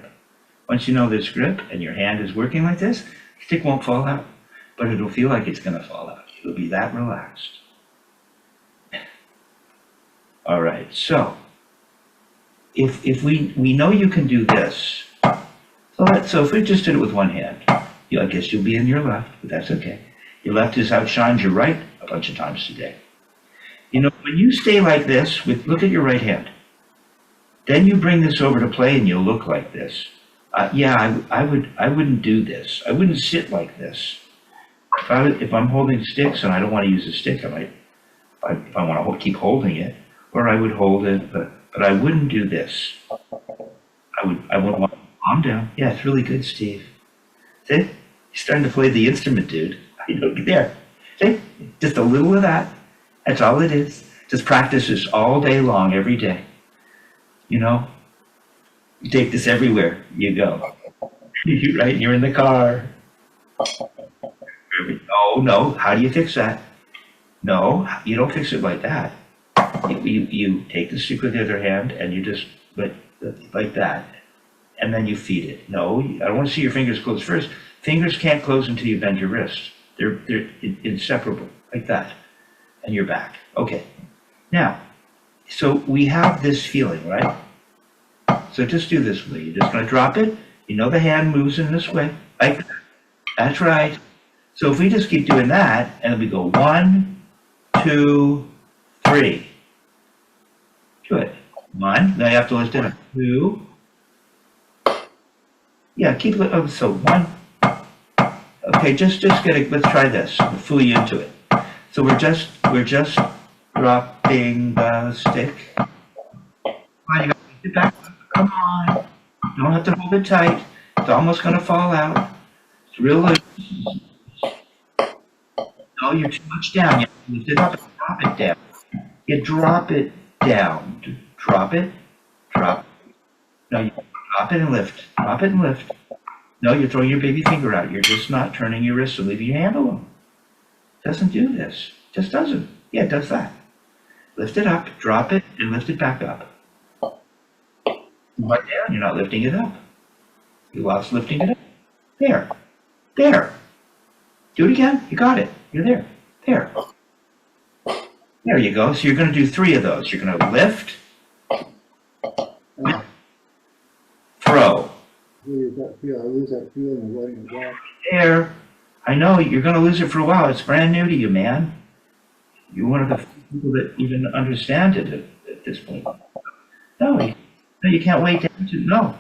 Speaker 1: Once you know this grip and your hand is working like this, the stick won't fall out. but it'll feel like it's gonna fall out. It'll be that relaxed. All right, so if we know you can do this, so if we just did it with one hand, I guess you'll be in your left, but that's okay. Your left has outshined your right a bunch of times today. You know, when you stay like this, look at your right hand. Then you bring this over to play and you'll look like this. Yeah, I wouldn't do this. I wouldn't sit like this. If I'm holding sticks and I don't want to use a stick, I might, if I want to keep holding it, or I would hold it, but I wouldn't do this. I wouldn't want to palm down. Yeah, it's really good, Steve. See? You're starting to play the instrument, dude. There. See? Just a little of that. That's all it is. Just practice this all day long, every day. You know? You take this everywhere you go. Right? You're in the car. Oh, no. How do you fix that? No, you don't fix it like that. You take the stick with the other hand and you just like that. And then you feed it. No, I don't want to see your fingers close first. Fingers can't close until you bend your wrist. They're inseparable, like that. And you're back. Okay. Now, so we have this feeling, right? So just do this way. You're just going to drop it. You know the hand moves in this way, like that. That's right. So if we just keep doing that, and then we go 1, 2, 3. Good. 1. Now you have to lift it up. 2. Yeah, keep it. Oh, so 1. Okay, just get it. Let's try this. We'll fool you into it. So we're just dropping the stick. Come on, you gotta lift it back. Come on. You don't have to hold it tight. It's almost gonna fall out. It's real loose. No, you're too much down. You have to lift it up and drop it down. You drop it down. Drop it. Drop. No, you drop it and lift. Drop it and lift. No, you're throwing your baby finger out. You're just not turning your wrist and leaving your hand alone. It doesn't do this. It just doesn't. Yeah, it does that. Lift it up, drop it, and lift it back up. Right down, you're not lifting it up. You lost lifting it up. There. There. Do it again. You got it. You're there. There. There you go. So you're going to do 3 of those. You're going to lift, throw.
Speaker 2: I lose that feeling of letting it go.
Speaker 1: There. I know you're going to lose it for a while. It's brand new to you, man. You're one of the people that even understand it at this point. No, you can't wait to. No,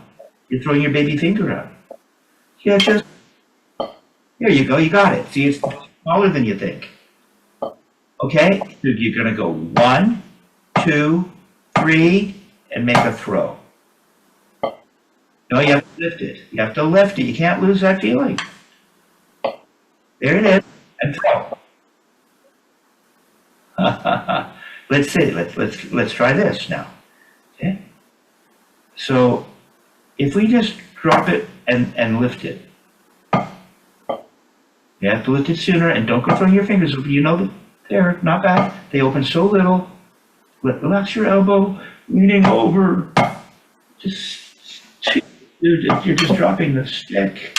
Speaker 1: you're throwing your baby finger out. Yeah, just there you go. You got it. See, it's smaller than you think. Okay, so you're going to go 1, 2, 3, and make a throw. No, you have to lift it. You have to lift it. You can't lose that feeling. There it is, and throw. Let's see. Let's try this now. Okay. So if we just drop it and lift it, you have to lift it sooner, and don't go throwing your fingers over. You know that they're not bad. They open so little. Relax your elbow, leaning over. Dude, you're just dropping the stick.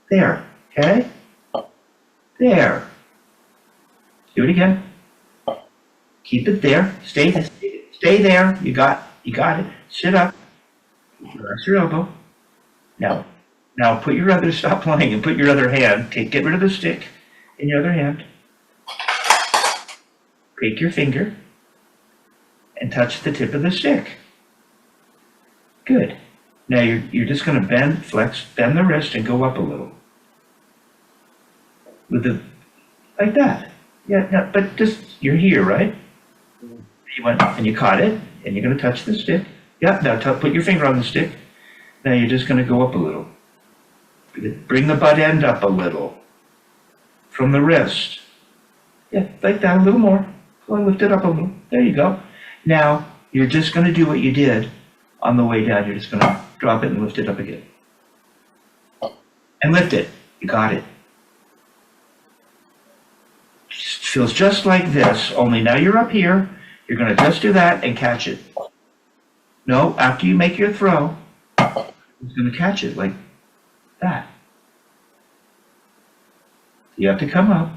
Speaker 1: There. Okay? There. Do it again. Keep it there. Stay there. You got it. Sit up. Relax your elbow. Now put your other, stop playing and put your other hand, get rid of the stick in your other hand. Take your finger and touch the tip of the stick. Good. Now you're just going to bend the wrist and go up a little. Like that. Yeah, no, but just, you're here, right? You went and you caught it, and you're going to touch the stick. Yeah, now put your finger on the stick. Now you're just going to go up a little. Bring the butt end up a little from the wrist. Yeah, like that, a little more. Go on, lift it up a little. There you go. Now you're just going to do what you did on the way down. You're just going to drop it and lift it up again. And lift it. You got it. Feels just like this, only now you're up here. You're going to just do that and catch it. No, after you make your throw, it's going to catch it like that. You have to come up.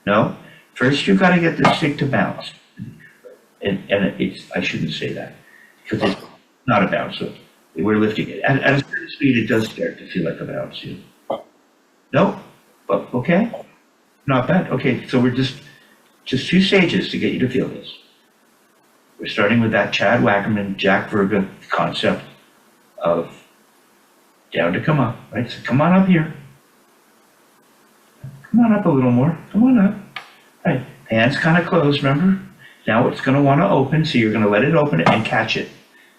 Speaker 1: No, first you've got to get the stick to bounce. And it's, I shouldn't say that, because it's not a bounce, so we're lifting it. At a certain speed, it does start to feel like a bounce. No, but okay, not bad. Okay, so we're just 2 stages to get you to feel this. We're starting with that Chad Wackerman, Jack Verga concept of down to come up, right? So come on up here. Come on up a little more. Come on up. Right. Hands kind of closed, remember? Now it's going to want to open, so you're going to let it open and catch it.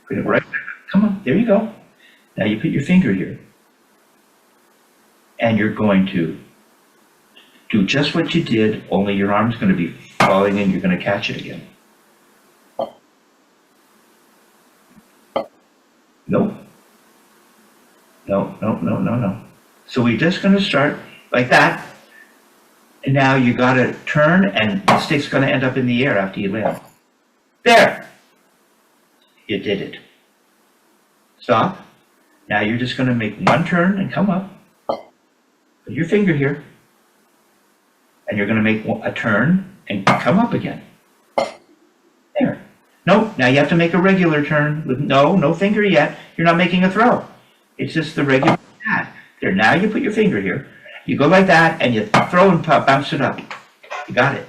Speaker 1: Bring it right back. Come on. There you go. Now you put your finger here. And you're going to do just what you did, only your arm's going to be falling in. You're going to catch it again. Nope. No. So we're just going to start like that. And now you got to turn, and the stick's going to end up in the air after you land. There! You did it. Stop. Now you're just going to make one turn and come up. Put your finger here. And you're going to make a turn and come up again. There. Nope, now you have to make a regular turn with no finger yet. You're not making a throw. It's just the regular pad. There, now you put your finger here. You go like that, and you throw and bounce it up. You got it.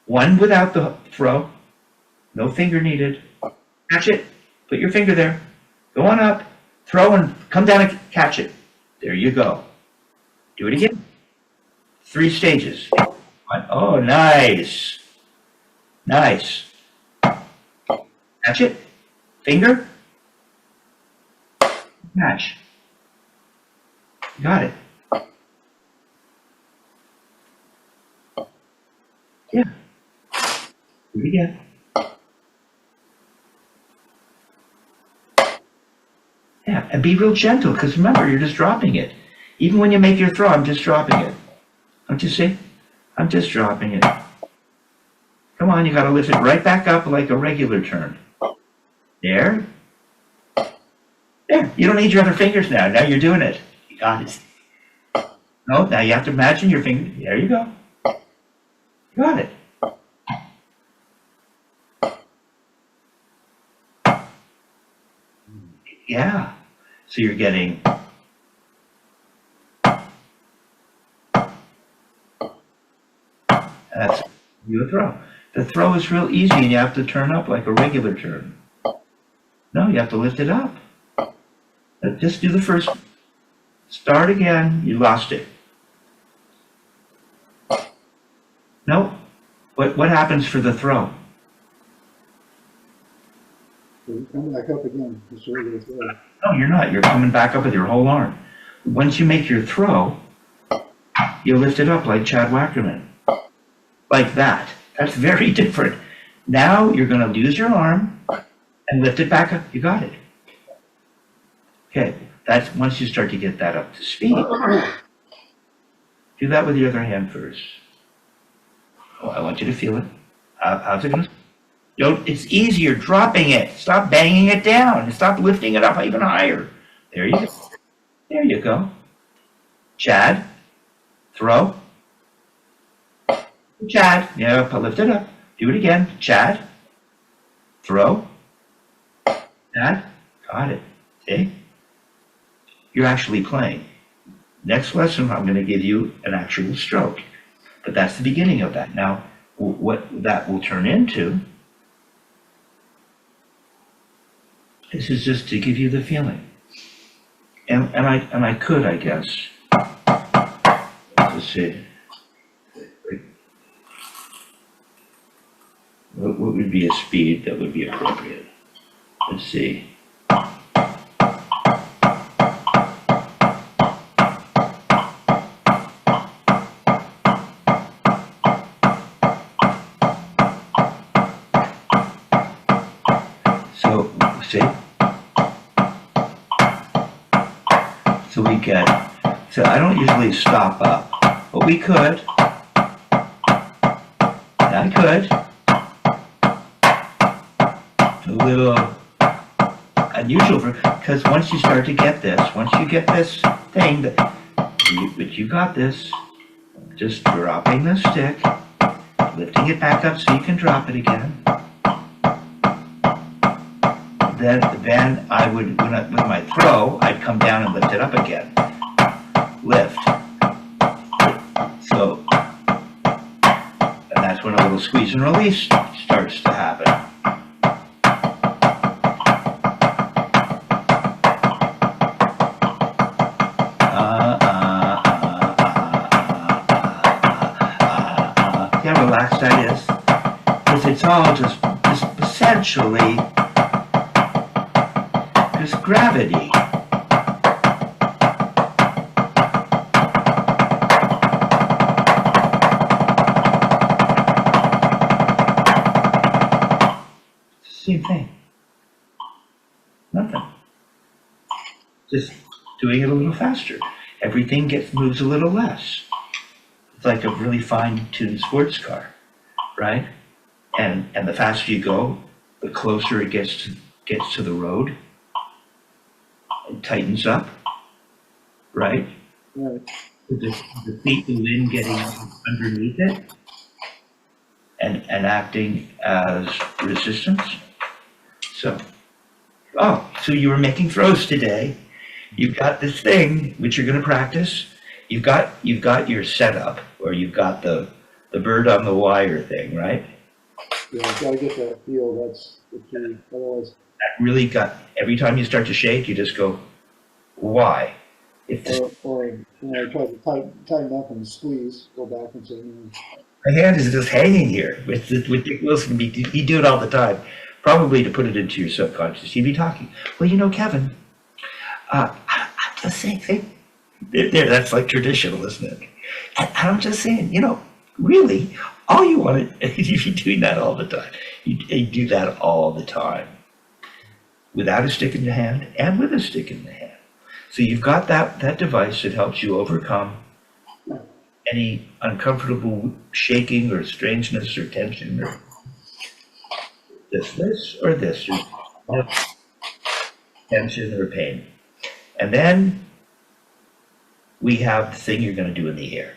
Speaker 1: One without the throw. No finger needed. Catch it. Put your finger there. Go on up. Throw and come down and catch it. There you go. Do it again. 3 stages. Oh, nice. Nice. Catch it. Finger. Catch. Got it. Yeah. Do it again. Yeah, and be real gentle, because remember, you're just dropping it. Even when you make your throw, I'm just dropping it. Don't you see? I'm just dropping it. Come on, you got to lift it right back up like a regular turn. There. There. You don't need your other fingers now. Now you're doing it. You got it. No, now you have to imagine your finger. There you go. You got it. Yeah. So you're getting that's you throw. The throw is real easy, and you have to turn up like a regular turn. No, you have to lift it up. Just do the first. Start again. You lost it. No. What happens for the throw?
Speaker 2: You come back up again.
Speaker 1: No, you're not. You're coming back up with your whole arm. Once you make your throw, you lift it up like Chad Wackerman. Like that. That's very different. Now you're going to use your arm and lift it back up. You got it. Okay. That's once you start to get that up to speed. Do that with your other hand first. Oh, I want you to feel it. How's it going to? It's easier dropping it. Stop banging it down. Stop lifting it up even higher. There you go. There you go. Chad, throw. Chad, yeah, lift it up. Do it again. Chad, throw. Chad, got it. See? You're actually playing. Next lesson, I'm going to give you an actual stroke. But that's the beginning of that. Now, what that will turn into, this is just to give you the feeling. And I could, I guess. Let's see. What would be a speed that would be appropriate? Let's see. So I don't usually stop up, but we could. I could. A little unusual because once you start to get this, once you get this thing, but you got this. just dropping the stick, lifting it back up so you can drop it again. Then I would, with my throw, I'd come down and lift it up again. Lift. So, and that's when a little squeeze and release starts to happen. See how relaxed that is? Because it's all just essentially just gravity. Same thing. Nothing. Just doing it a little faster. Everything moves a little less. It's like a really fine-tuned sports car, right? And the faster you go, the closer it gets to the road. It tightens up, right?
Speaker 2: Right.
Speaker 1: The feet, the wind getting underneath it and acting as resistance. So you were making throws today. You've got this thing which you're going to practice. You've got your setup, or you've got the bird on the wire thing, right?
Speaker 2: Yeah, I've got to get that feel. That's the key. Otherwise,
Speaker 1: That really every time you start to shake, you just go, why?
Speaker 2: or try to tighten up and squeeze, go back and say,
Speaker 1: my hand is just hanging here. With Dick Wilson, he'd do it all the time, probably to put it into your subconscious. He'd be talking. Well, Kevin, I'm just saying, there, that's like traditional, isn't it? And I'm just saying, really, all you want to, you'd be doing that all the time. You do that all the time, without a stick in the hand and with a stick in the hand. So you've got that device that helps you overcome any uncomfortable shaking or strangeness or tension or this or this, or tension or pain. And then we have the thing you're going to do in the air.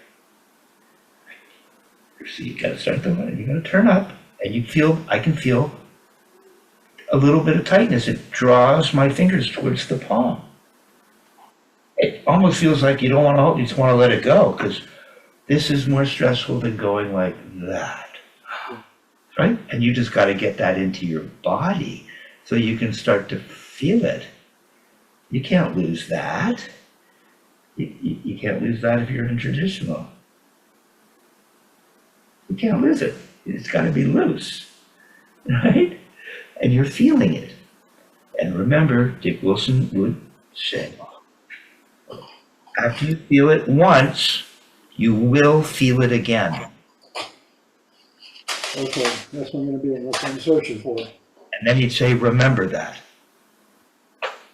Speaker 1: So you got to start the one. You're going to turn up, and I can feel a little bit of tightness. It draws my fingers towards the palm. It almost feels like you don't want to hold. You just want to let it go, because this is more stressful than going like that, right? And you just got to get that into your body so you can start to feel it. You can't lose that. You can't lose that if you're in traditional. You can't lose it. It's got to be loose, right? And you're feeling it. And remember, Dick Wilson would say, after you feel it once, you will feel it again.
Speaker 2: okay, that's what I'm going to be, and that's what I'm searching for.
Speaker 1: And then he'd say, remember that.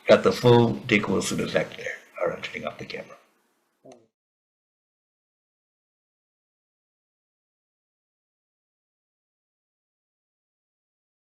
Speaker 1: Got the full Dick Wilson effect there. All right, turning off the camera.